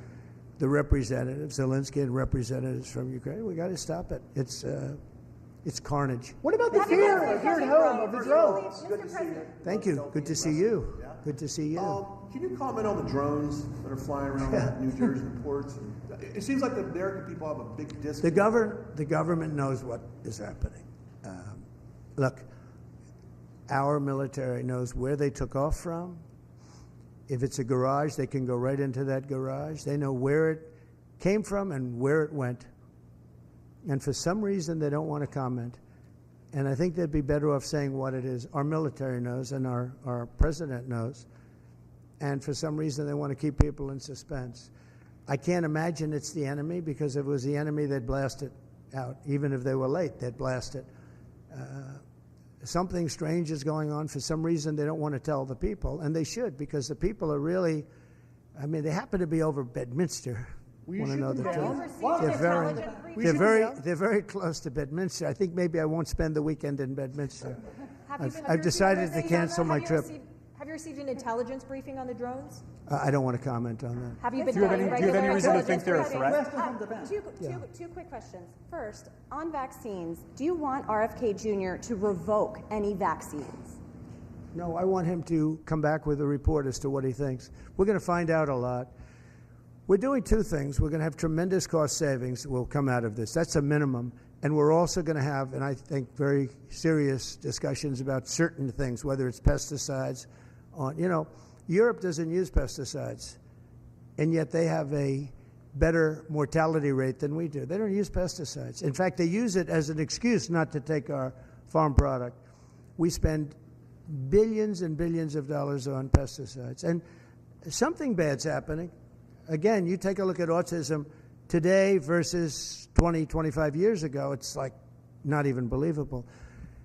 the representatives, Zelensky, and representatives from Ukraine. We got to stop it. It's carnage. What about the fear here at home of the drones? Good to see you. Thank you. Good to see you. Good to see you. Can you comment on the drones that are flying around New Jersey ports? It seems like the American people have a big disconnect. The government knows what is happening. Look, our military knows where they took off from. If it's a garage, they can go right into that garage. They know where it came from and where it went. And for some reason, they don't want to comment. And I think they'd be better off saying what it is. Our military knows, and our president knows. And for some reason, they want to keep people in suspense. I can't imagine it's the enemy, because if it was the enemy, they'd blast it out. Even if they were late, they'd blast it. Something strange is going on. For some reason, they don't want to tell the people, and they should, because the people are really, they happen to be over Bedminster. Want to know the truth? They're very close to Bedminster. I think maybe I won't spend the weekend in Bedminster. I've decided to cancel my trip. Have you received an intelligence briefing on the drones? I don't want to comment on that. Have you been Do you have any reason to think they're a threat? Two quick questions. First, on vaccines, do you want RFK Jr. to revoke any vaccines? No, I want him to come back with a report as to what he thinks. We're going to find out a lot. We're doing two things. We're going to have tremendous cost savings that will come out of this. That's a minimum. And we're also going to have, and I think, very serious discussions about certain things, whether it's pesticides. Europe doesn't use pesticides, and yet they have a better mortality rate than we do. They don't use pesticides. In fact, they use it as an excuse not to take our farm product. We spend billions and billions of dollars on pesticides, and something bad's happening. Again, you take a look at autism today versus 20, 25 years ago, it's like not even believable.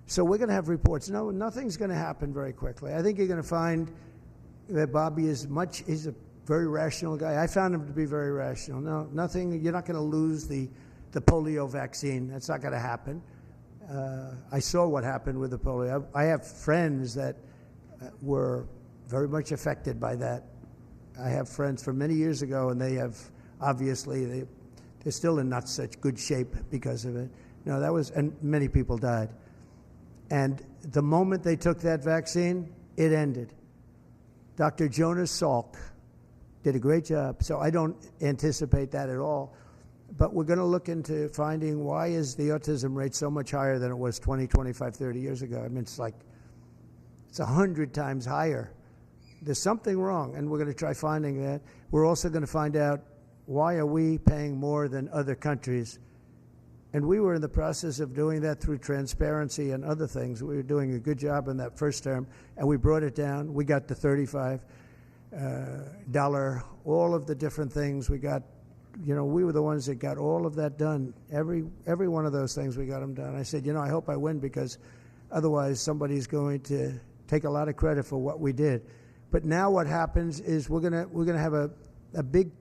So we're going to have reports. No, nothing's going to happen very quickly. I think you're going to find that Bobby he's a very rational guy. I found him to be very rational. No, nothing, you're not going to lose the polio vaccine. That's not going to happen. I saw what happened with the polio. I have friends that were very much affected by that. I have friends from many years ago, and they have, obviously, they're still in not such good shape because of it. No, and many people died. And the moment they took that vaccine, it ended. Dr. Jonas Salk did a great job. So I don't anticipate that at all. But we're going to look into finding why is the autism rate so much higher than it was 20, 25, 30 years ago. I mean, it's 100 times higher. There's something wrong, and we're going to try finding that. We're also going to find out why are we paying more than other countries. And we were in the process of doing that through transparency and other things. We were doing a good job in that first term, and we brought it down. We got the $35, all of the different things. We got, we were the ones that got all of that done. Every one of those things, we got them done. I said, I hope I win, because otherwise somebody's going to take a lot of credit for what we did. But now what happens is we're gonna have a big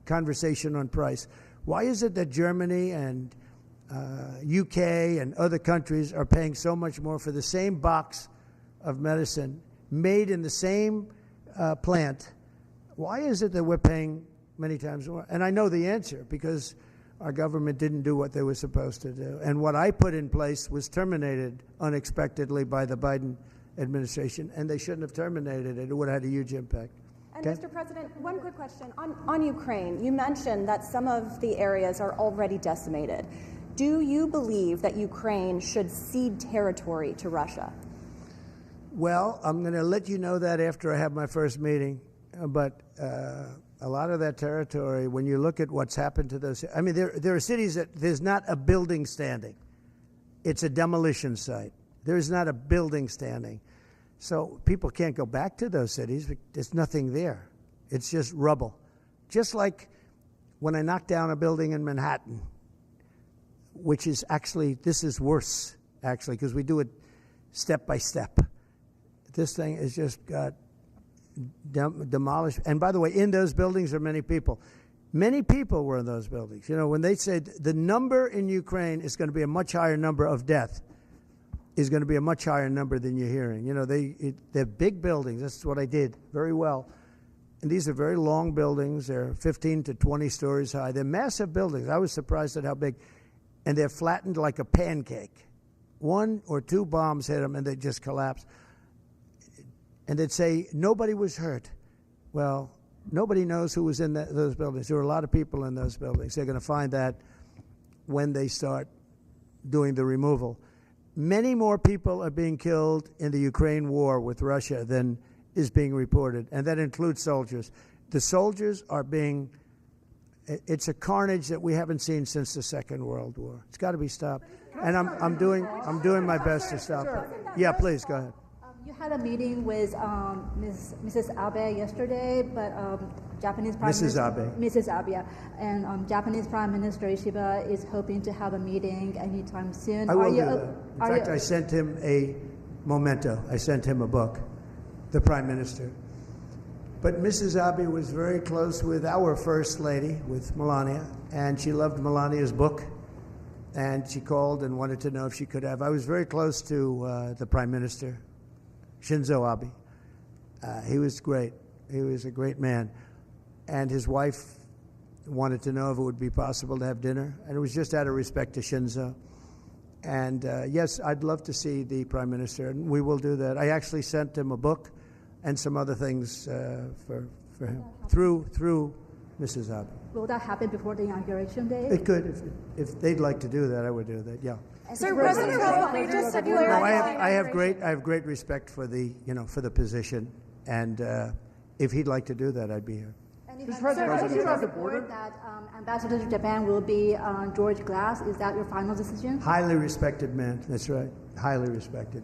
conversation on price. Why is it that Germany and UK and other countries are paying so much more for the same box of medicine made in the same plant? Why is it that we're paying many times more? And I know the answer, because our government didn't do what they were supposed to do. And what I put in place was terminated unexpectedly by the Biden administration, and they shouldn't have terminated it. It would have had a huge impact. And Mr. President, one quick question. On Ukraine, you mentioned that some of the areas are already decimated. Do you believe that Ukraine should cede territory to Russia? Well, I'm going to let you know that after I have my first meeting. But a lot of that territory, when you look at what's happened to those, I mean, there are cities that there's not a building standing. It's a demolition site. There's not a building standing. So people can't go back to those cities. There's nothing there. It's just rubble. Just like when I knocked down a building in Manhattan, which is actually, this is worse, actually, because we do it step by step. This thing has just got demolished. And by the way, in those buildings are many people. Many people were in those buildings. When they said the number in Ukraine is going to be a much higher number of death, is going to be a much higher number than you're hearing. They're big buildings. That's what I did very well. And these are very long buildings. They're 15 to 20 stories high. They're massive buildings. I was surprised at how big. And they're flattened like a pancake. 1 or 2 bombs hit them, and they just collapsed. And they'd say, nobody was hurt. Well, nobody knows who was in those buildings. There were a lot of people in those buildings. They're going to find that when they start doing the removal. Many more people are being killed in the Ukraine war with Russia than is being reported, and that includes soldiers. The soldiers are being, it's a carnage that we haven't seen since the Second World War. It's got to be stopped, and I'm doing my best to stop it. Yeah, please, go ahead. You had a meeting with Mrs. Abe yesterday, but Japanese Prime Minister Mrs. Abe, yeah, and Japanese Prime Minister Ishiba is hoping to have a meeting anytime soon. I will do that. In fact, I sent him a memento. I sent him a book, the Prime Minister. But Mrs. Abe was very close with our First Lady, with Melania, and she loved Melania's book, and she called and wanted to know if she could have. I was very close to the Prime Minister, Shinzo Abe. He was great. He was a great man. And his wife wanted to know if it would be possible to have dinner. And it was just out of respect to Shinzo. And yes, I'd love to see the Prime Minister, and we will do that. I actually sent him a book and some other things for him through Mrs. Abe. Will that happen before the inauguration day? It could. If they'd like to do that, I would do that, yeah. Sir, President Trump, just to No, I have great respect for the for the position, and if he'd like to do that, I'd be here. Mr. President, you about the border that Ambassador to Japan will be George Glass. Is that your final decision? Highly respected man. That's right. Highly respected.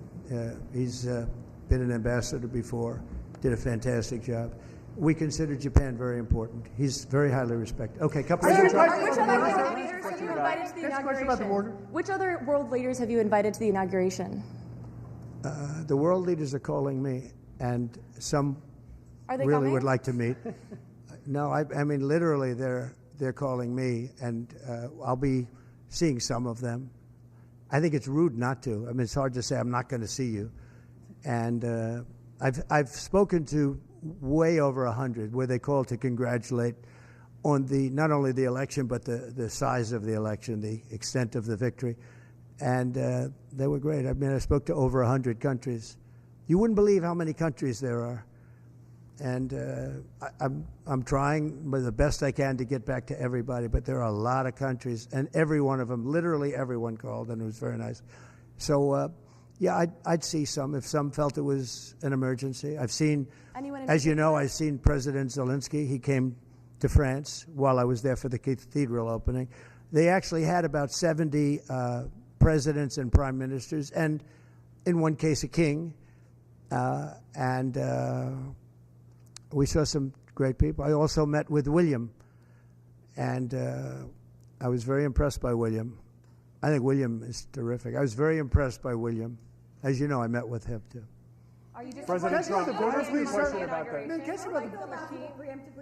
He's been an ambassador before. Did a fantastic job. We consider Japan very important. He's very highly respected. Okay, couple of Which other world leaders have you invited to the inauguration? Which other world leaders have you invited to the inauguration? The world leaders are calling me, and some Are they really coming? would like to meet. No, I mean literally, they're calling me, and I'll be seeing some of them. I think it's rude not to. I mean, it's hard to say I'm not going to see you, and I've spoken to way over 100 where they called to congratulate on not only the election but the size of the election, the extent of the victory, and they were great. I mean, I spoke to over 100 countries. You wouldn't believe how many countries there are. And I'm trying the best I can to get back to everybody, but there are a lot of countries, and every one of them, literally everyone called, and it was very nice. So, yeah, I'd see some if some felt it was an emergency. I've seen, as you know, I've seen President Zelensky. He came to France while I was there for the cathedral opening. They actually had about 70 presidents and prime ministers, and in one case, a king, and we saw some great people. I also met with William, and I was very impressed by William. I think William is terrific. I was very impressed by William. As you know, I met with him, too. Are you just President Trump, please, question about that.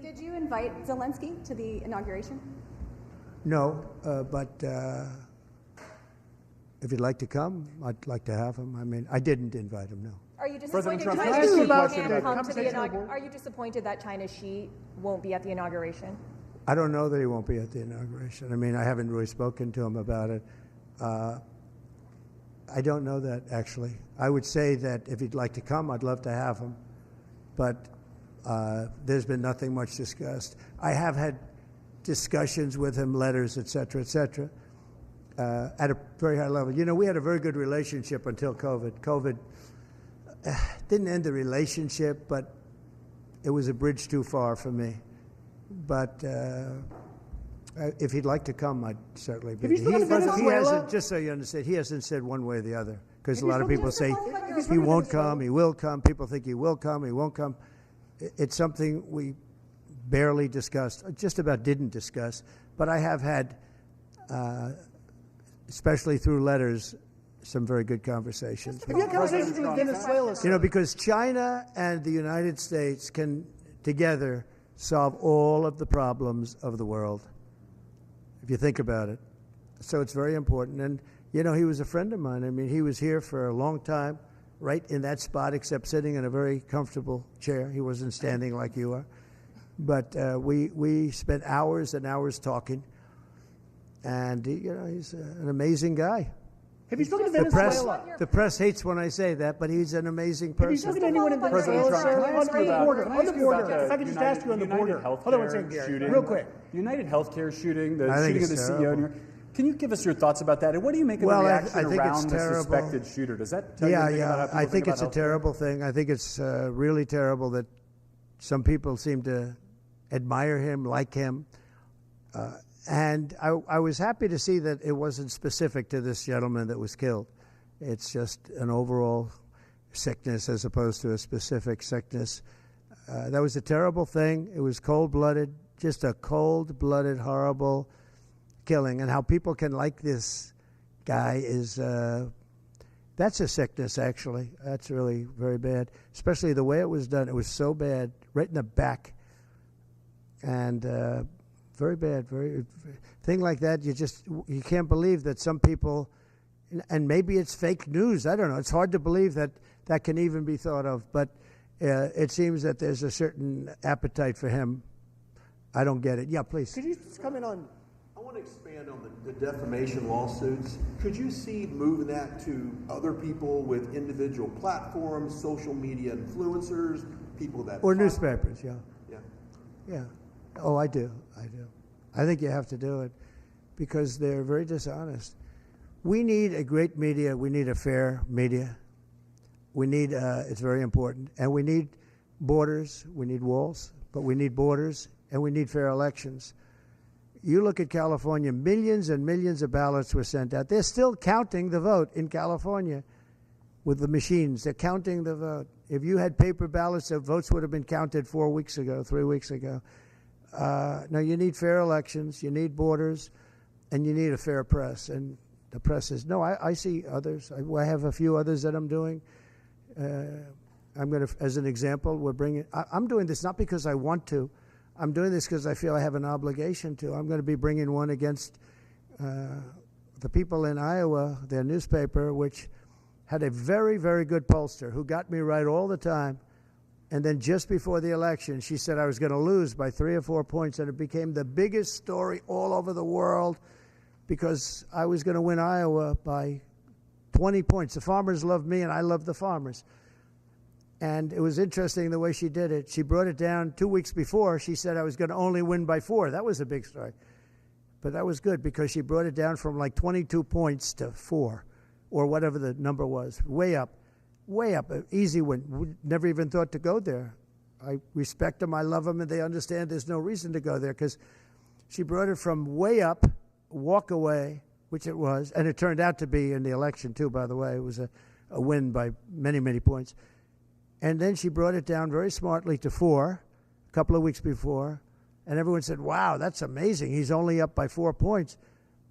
Did you invite Zelensky to the inauguration? No, but if you'd like to come, I'd like to have him. I mean, I didn't invite him, no. Are you President disappointed Trump, China can I ask you a Xi question can't about come to the conversation on inauguration? board? Are you disappointed that China Xi won't be at the inauguration? I don't know that he won't be at the inauguration. I mean, I haven't really spoken to him about it. I don't know that, actually. I would say that if he'd like to come, I'd love to have him. But there's been nothing much discussed. I have had discussions with him, letters, et cetera, at a very high level. You know, we had a very good relationship until COVID. COVID didn't end the relationship, but it was a bridge too far for me. But if he'd like to come, I'd certainly be. He hasn't, just so you understand, he hasn't said one way or the other. Because a lot of people say he won't come, he will come. People think he will come, he won't come. It's something we barely discussed, just about didn't discuss. But I have had, especially through letters, some very good conversations. Have you had conversations with Venezuela? You know, because China and the United States can together solve all of the problems of the world, if you think about it. So it's very important. And, you know, he was a friend of mine. I mean, he was here for a long time, right in that spot, except sitting in a very comfortable chair. He wasn't standing like you are. But we spent hours and hours talking. And, you know, he's an amazing guy. Have you spoken to Venezuela? The press hates when I say that, but he's an amazing person. Have you spoken to anyone in Venezuela, sir? On the border. On the border. If I could just ask you on the border. Hold on one second, Gary. Real quick. United Healthcare shooting, the I think shooting of the it's CEO. terrible. Can you give us your thoughts about that? And what do you make of the reaction around the suspected shooter? Does that tell you anything about how people I think about it's a terrible thing. I think it's really terrible that some people seem to admire him, like him. And I was happy to see that it wasn't specific to this gentleman that was killed. It's just an overall sickness as opposed to a specific sickness. That was a terrible thing. It was cold-blooded, just a cold-blooded, horrible killing. And how people can like this guy is, that's a sickness, actually. That's really very bad, especially the way it was done. It was so bad, right in the back. And very bad, thing like that, you can't believe that some people, and maybe it's fake news, I don't know. It's hard to believe that that can even be thought of, but it seems that there's a certain appetite for him. I don't get it. Yeah, please. Could you just comment on... I want to expand on the defamation lawsuits. Could you see moving that to other people with individual platforms, social media influencers, people that... Or newspapers, yeah. Yeah. Yeah. Oh, I do. I think you have to do it because they're very dishonest. We need a great media. We need a fair media. We need, it's very important. And we need borders. We need walls, but we need borders, and we need fair elections. You look at California, millions and millions of ballots were sent out. They're still counting the vote in California with the machines. They're counting the vote. If you had paper ballots, the votes would have been counted 4 weeks ago, 3 weeks ago. Now, you need fair elections, you need borders, and you need a fair press. And the press is, no, I see others. I have a few others that I'm doing. I'm going to, as an example, we're bringing. I'm doing this not because I want to. I'm doing this because I feel I have an obligation to. I'm going to be bringing one against the people in Iowa, their newspaper, which had a very, very good pollster who got me right all the time. And then just before the election, she said I was going to lose by 3 or 4 points, and it became the biggest story all over the world because I was going to win Iowa by 20 points. The farmers loved me, and I loved the farmers. And it was interesting the way she did it. She brought it down 2 weeks before. She said I was going to only win by 4. That was a big story. But that was good because she brought it down from like 22 points to 4 or whatever the number was. Way up, an easy win. We never even thought to go there. I respect them, I love them, and they understand there's no reason to go there because she brought it from way up, walk away, which it was, and it turned out to be in the election too, by the way. It was a win by many, many points. And then she brought it down very smartly to 4 a couple of weeks before, and everyone said, wow, that's amazing. He's only up by 4 points.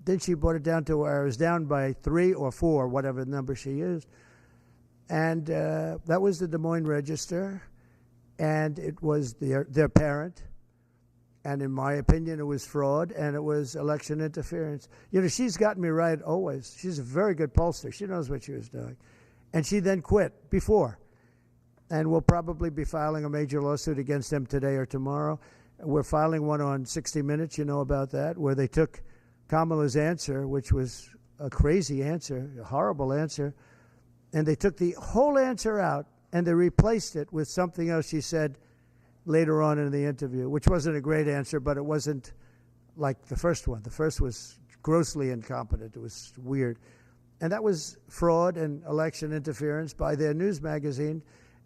Then she brought it down to where I was down by 3 or 4, whatever number she used. And that was the Des Moines Register, and it was their parent. And in my opinion, it was fraud, and it was election interference. You know, she's gotten me right always. She's a very good pollster. She knows what she was doing. And she then quit before. And we'll probably be filing a major lawsuit against them today or tomorrow. We're filing one on 60 Minutes, you know about that, where they took Kamala's answer, which was a crazy answer, a horrible answer, and they took the whole answer out and they replaced it with something else she said later on in the interview, which wasn't a great answer, but it wasn't like the first one. The first was grossly incompetent. It was weird. And that was fraud and election interference by their news magazine,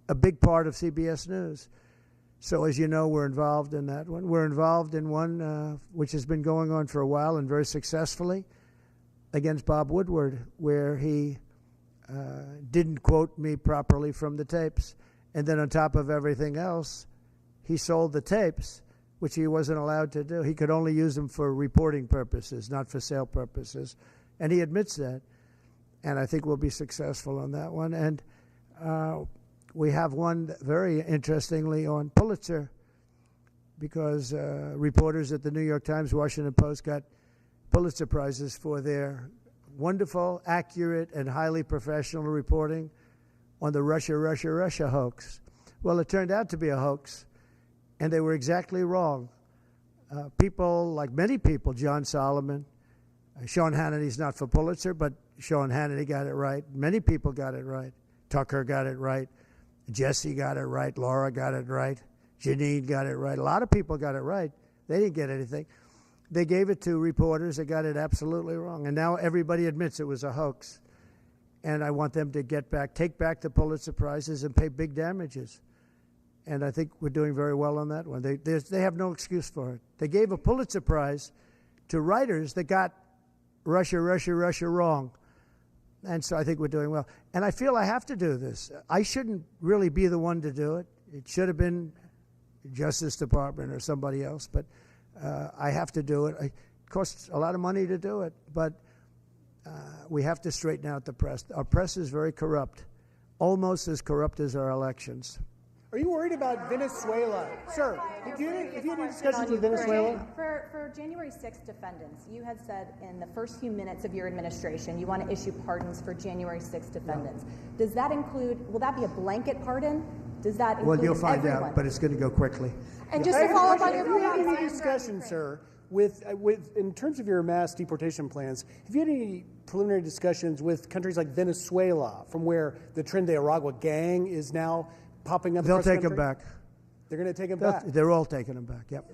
a big part of CBS News. So as you know, we're involved in that one. We're involved in one which has been going on for a while and very successfully against Bob Woodward, where he didn't quote me properly from the tapes. And then on top of everything else, he sold the tapes, which he wasn't allowed to do. He could only use them for reporting purposes, not for sale purposes. And he admits that. And I think we'll be successful on that one. And we have one very interestingly on Pulitzer, because reporters at the New York Times, Washington Post got Pulitzer Prizes for their wonderful, accurate, and highly professional reporting on the Russia hoax. Well, it turned out to be a hoax, and they were exactly wrong. People, like many people, John Solomon, Sean Hannity's not for Pulitzer, but Sean Hannity got it right. Many people got it right. Tucker got it right. Jesse got it right. Laura got it right. Janine got it right. A lot of people got it right. They didn't get anything. They gave it to reporters that got it absolutely wrong. And now everybody admits it was a hoax. And I want them to take back the Pulitzer Prizes and pay big damages. And I think we're doing very well on that one. They have no excuse for it. They gave a Pulitzer Prize to writers that got Russia wrong. And so I think we're doing well. And I feel I have to do this. I shouldn't really be the one to do it. It should have been Justice Department or somebody else, but I have to do it. It costs a lot of money to do it, but we have to straighten out the press. Our press is very corrupt, almost as corrupt as our elections. Are you worried about Venezuela? Sir, if you had any discussions with Venezuela? For January 6th defendants, you had said in the first few minutes of your administration you want to issue pardons for January 6th defendants. Yeah. Does that include, will that be a blanket pardon? Does that include Well, you'll find everyone? out, but it's going to go quickly. And just to follow up on your any discussion, sir, with in terms of your mass deportation plans, have you had any preliminary discussions with countries like Venezuela, from where the Tren de Aragua gang is now popping up? They'll take them back. They're going to take them back? They're all taking them back, yep.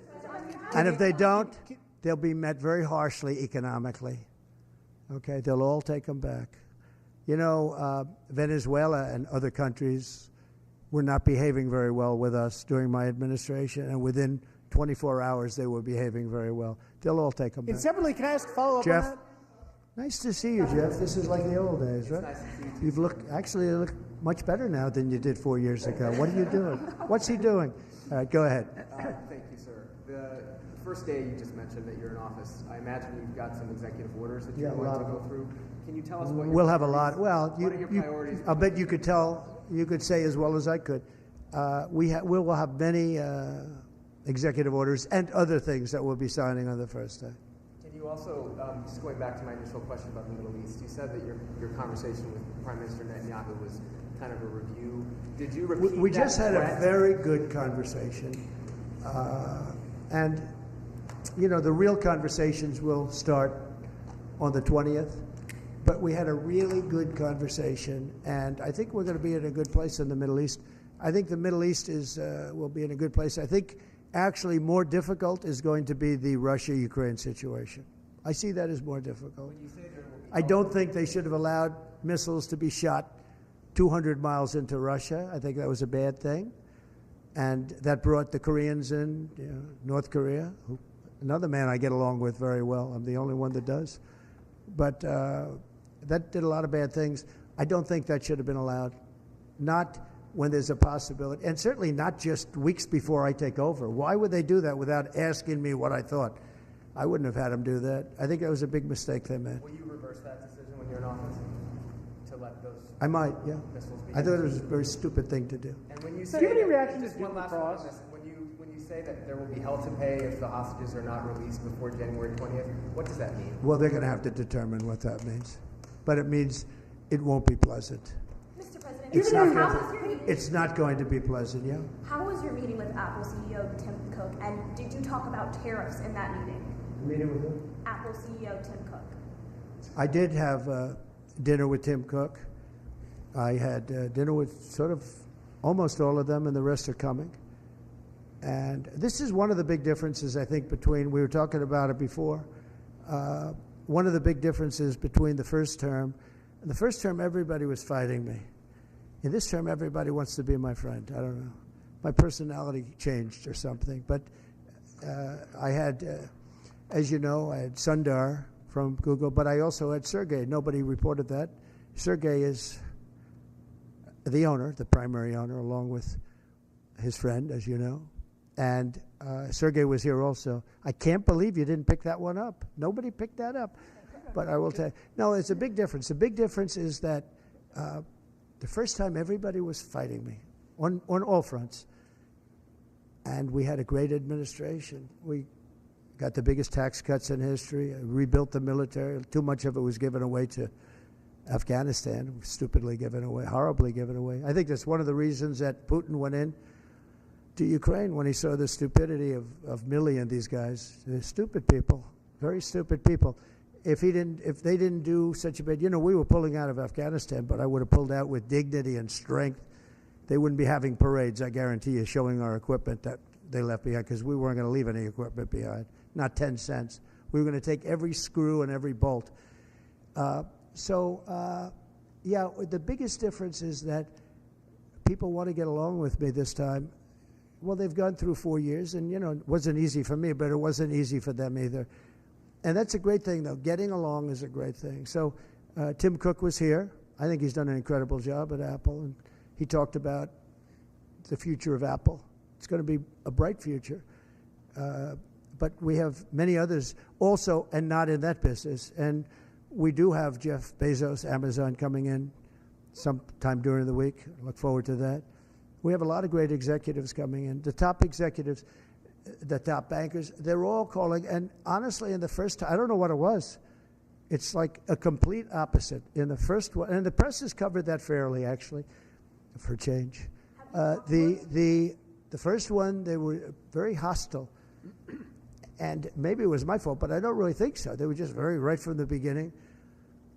And if they don't, they'll be met very harshly economically. Okay, they'll all take them back. You know, Venezuela and other countries were not behaving very well with us during my administration, and within 24 hours they were behaving very well. They'll all take them back. And separately, can I ask a follow-up Jeff, on that? Nice to see you, Jeff. This is like the old days, right? Nice to see you. You look much better now than you did 4 years ago. What are you doing? What's he doing? All right, go ahead. Thank you, sir. The first day you just mentioned that you're in office, I imagine you've got some executive orders that you're going to go through. Can you tell us what we'll have a lot. Well, what are your priorities? I'll bet you could tell. you could say as well as I could. We will have many executive orders and other things that we'll be signing on the first day. Can you also, just going back to my initial question about the Middle East, you said that your conversation with Prime Minister Netanyahu was kind of a review. Did you repeat We that just had threat? a very good conversation. And, you know, the real conversations will start on the 20th. But we had a really good conversation, and I think we're going to be in a good place in the Middle East. I think the Middle East will be in a good place. I think actually more difficult is going to be the Russia-Ukraine situation. I see that as more difficult. I don't think they should have allowed missiles to be shot 200 miles into Russia. I think that was a bad thing. And that brought the Koreans in, North Korea, another man I get along with very well. I'm the only one that does. But that did a lot of bad things. I don't think that should have been allowed. Not when there's a possibility, and certainly not just weeks before I take over. Why would they do that without asking me what I thought? I wouldn't have had them do that. I think that was a big mistake they made. Will you reverse that decision when you're in office? To let those I might, yeah. missiles be I thought it was a very stupid thing to do. And when you So say any that- reaction just to one last one Cross? on this, when you say that there will be hell to pay if the hostages are not released before January 20th, what does that mean? Well, they're going to have to determine what that means. But it means it won't be pleasant. Mr. President, It's not going to be pleasant, yeah? how was your meeting with Apple CEO Tim Cook, and did you talk about tariffs in that meeting? Meeting with who? Apple CEO Tim Cook. I did have dinner with Tim Cook. I had dinner with sort of almost all of them, and the rest are coming. And this is one of the big differences, I think, between, we were talking about it before, one of the big differences between the first term. In the first term, everybody was fighting me. In this term, everybody wants to be my friend. I don't know. My personality changed or something. But I had, as you know, I had Sundar from Google, but I also had Sergey. Nobody reported that. Sergey is the owner, the primary owner, along with his friend, as you know. And Sergey was here also. I can't believe you didn't pick that one up. Nobody picked that up. But I will tell you. No, it's a big difference. The big difference is that the first time everybody was fighting me on all fronts. And we had a great administration. We got the biggest tax cuts in history, rebuilt the military. Too much of it was given away to Afghanistan, stupidly given away, horribly given away. I think that's one of the reasons that Putin went in to Ukraine when he saw the stupidity of Milley and these guys. They're stupid people, very stupid people. If they didn't do such a bad, we were pulling out of Afghanistan, but I would have pulled out with dignity and strength. They wouldn't be having parades, I guarantee you, showing our equipment that they left behind, because we weren't going to leave any equipment behind, not 10 cents. We were going to take every screw and every bolt. The biggest difference is that people want to get along with me this time. Well, they've gone through 4 years, and, it wasn't easy for me, but it wasn't easy for them either. And that's a great thing, though. Getting along is a great thing. So Tim Cook was here. I think he's done an incredible job at Apple, and he talked about the future of Apple. It's going to be a bright future. But we have many others also, and not in that business. And we do have Jeff Bezos, Amazon, coming in sometime during the week. I look forward to that. We have a lot of great executives coming in. The top executives, the top bankers, they're all calling. And honestly, in the first time, I don't know what it was. It's like a complete opposite. In the first one, and the press has covered that fairly, actually, for change. The first one, they were very hostile. And maybe it was my fault, but I don't really think so. They were just very right from the beginning.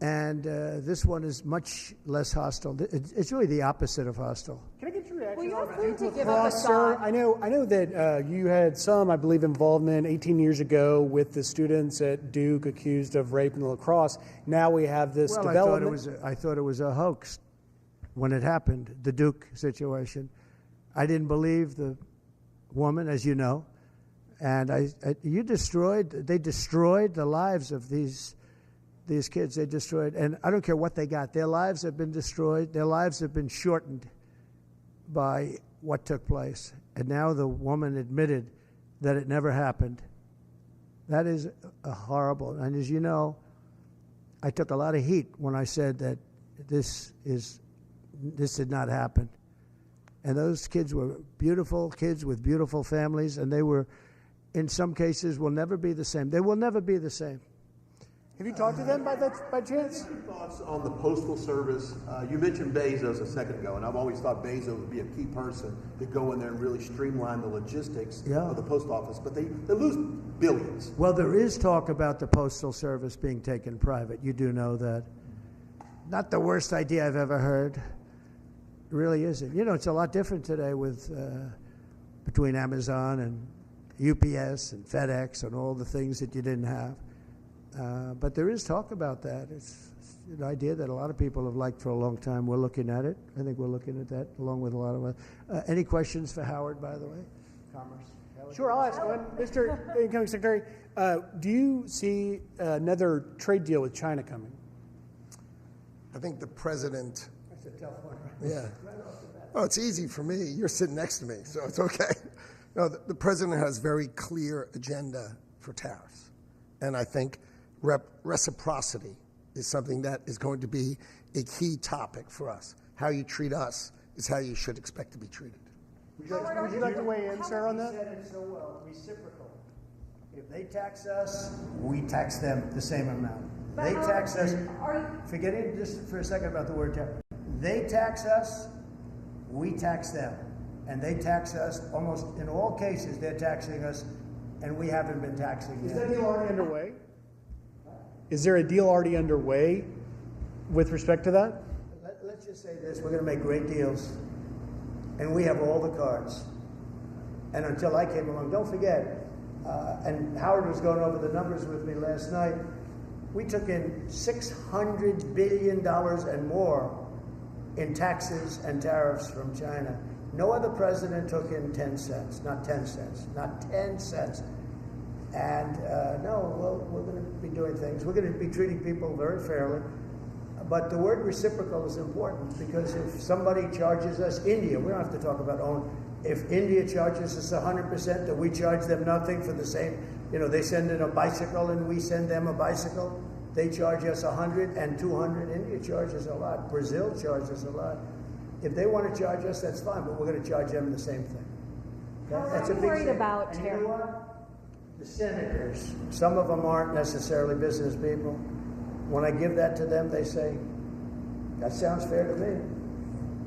And this one is much less hostile. It's really the opposite of hostile. Can I get your reaction? Well, you're on free Duke to give lacrosse, up a sir? shot. I know that you had some, I believe, involvement 18 years ago with the students at Duke accused of rape in the lacrosse. Now we have this development. I thought it was a hoax when it happened, the Duke situation. I didn't believe the woman, as you know, and they destroyed the lives of these kids. They destroyed, and I don't care what they got. Their lives have been destroyed. Their lives have been shortened by what took place. And now the woman admitted that it never happened. That is a horrible. And as you know, I took a lot of heat when I said that this is this had not happened. And those kids were beautiful kids with beautiful families, and they were, in some cases, will never be the same. They will never be the same. Have you talked to them by chance? Your thoughts on the Postal Service? You mentioned Bezos a second ago, and I've always thought Bezos would be a key person to go in there and really streamline the logistics of the post office. But they lose billions. Well, there is talk about the Postal Service being taken private. You do know that. Not the worst idea I've ever heard. It really isn't. You know, it's a lot different today with between Amazon and UPS and FedEx and all the things that you didn't have. But there is talk about that. It's an idea that a lot of people have liked for a long time. We're looking at it. I think we're looking at that along with a lot of other. Any questions for Howard, by the way? Commerce. Sure, I'll ask one. Mr. Incoming Secretary, do you see another trade deal with China coming? I think the president... That's a tough one, right? Yeah. Oh, it's easy for me. You're sitting next to me, so it's okay. No, the president has very clear agenda for tariffs. And I think reciprocity is something that is going to be a key topic for us. How you treat us is how you should expect to be treated. Would you like to weigh in, sir, on that? You said it so well, reciprocal. If they tax us, we tax them the same amount. They tax us, forget it just for a second about the word tax. They tax us, we tax them. And they tax us, almost in all cases, they're taxing us, and we haven't been taxing them. Is that deal already underway? Is there a deal already underway with respect to that? Let's just say this, we're going to make great deals, and we have all the cards. And until I came along, don't forget, and Howard was going over the numbers with me last night, we took in $600 billion and more in taxes and tariffs from China. No other president took in 10 cents, not 10 cents, not 10 cents. And no, we're going to be doing things. We're going to be treating people very fairly. But the word reciprocal is important because if somebody charges us, India, we don't have to talk about own. If India charges us 100%, that we charge them nothing for the same, they send in a bicycle and we send them a bicycle. They charge us 100 and 200. India charges a lot. Brazil charges a lot. If they want to charge us, that's fine, but we're going to charge them the same thing. That's a big worried thing. about and you know what? The senators, some of them aren't necessarily business people. When I give that to them, they say, that sounds fair to me.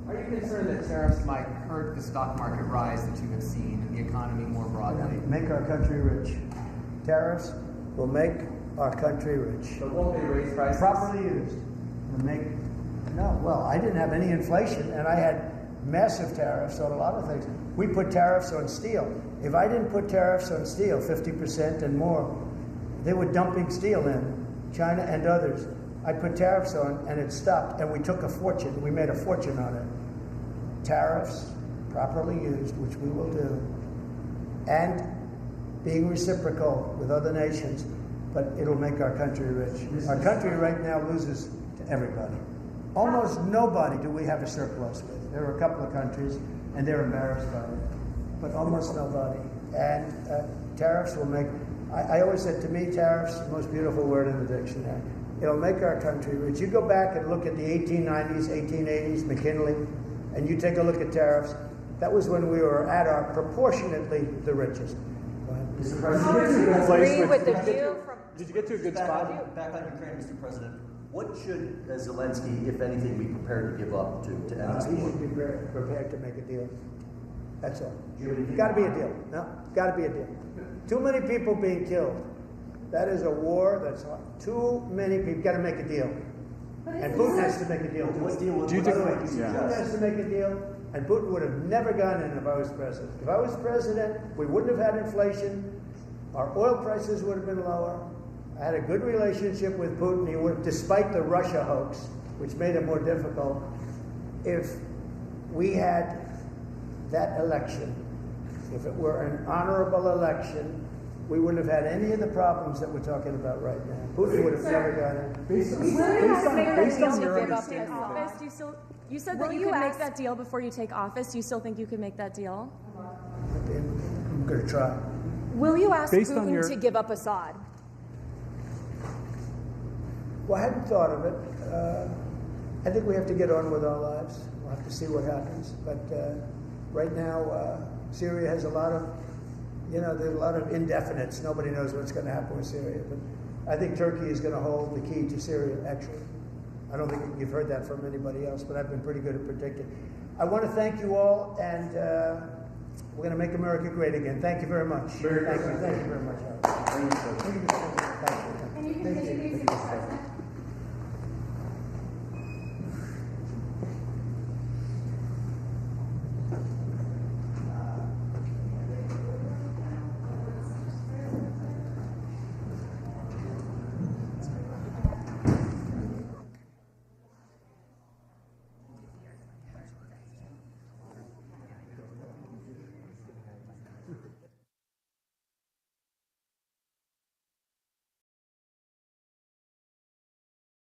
Are you concerned that tariffs might hurt the stock market rise that you have seen in the economy more broadly? Make our country rich. Tariffs will make our country rich. But won't they raise prices? Properly used. I didn't have any inflation, and I had massive tariffs on a lot of things. We put tariffs on steel. If I didn't put tariffs on steel, 50% and more, they were dumping steel in, China and others. I put tariffs on, and it stopped, and we took a fortune. We made a fortune on it. Tariffs, properly used, which we will do, and being reciprocal with other nations, but it'll make our country rich. Our country right now loses to everybody. Almost nobody do we have a surplus with. There are a couple of countries, and they're embarrassed by it, but almost nobody. And tariffs will make, I always said, to me, tariffs, the most beautiful word in the dictionary. It'll make our country rich. You go back and look at the 1890s, 1880s, McKinley, and you take a look at tariffs. That was when we were at our proportionately the richest. Mr. Did you get to a good spot? Back on Ukraine, Mr. President. What should Zelensky, if anything, be prepared to give up to end this war? He should be prepared to make a deal. That's all. Got to be a deal. No, got to be a deal. Too many people being killed. That is a war that's hard. Too many people. Got to make a deal. And Putin has to make a deal. Putin has to make a deal, and Putin would have never gone in if I was president. If I was president, we wouldn't have had inflation. Our oil prices would have been lower. I had a good relationship with Putin. He would, despite the Russia hoax, which made it more difficult. If we had that election, if it were an honorable election, we wouldn't have had any of the problems that we're talking about right now. Putin would have never gone in. Based on your understanding, you said that you could make that deal before you take office. Do you still think you could make that deal? I'm going to try. Will you ask Putin to give up Assad? Well, I hadn't thought of it. I think we have to get on with our lives. We'll have to see what happens. But right now, Syria has a lot of, there's a lot of indefinites. Nobody knows what's going to happen with Syria. But I think Turkey is going to hold the key to Syria, actually. I don't think you've heard that from anybody else, but I've been pretty good at predicting. I want to thank you all, and we're going to make America great again. Thank you very much. Thank you very much. Thank you.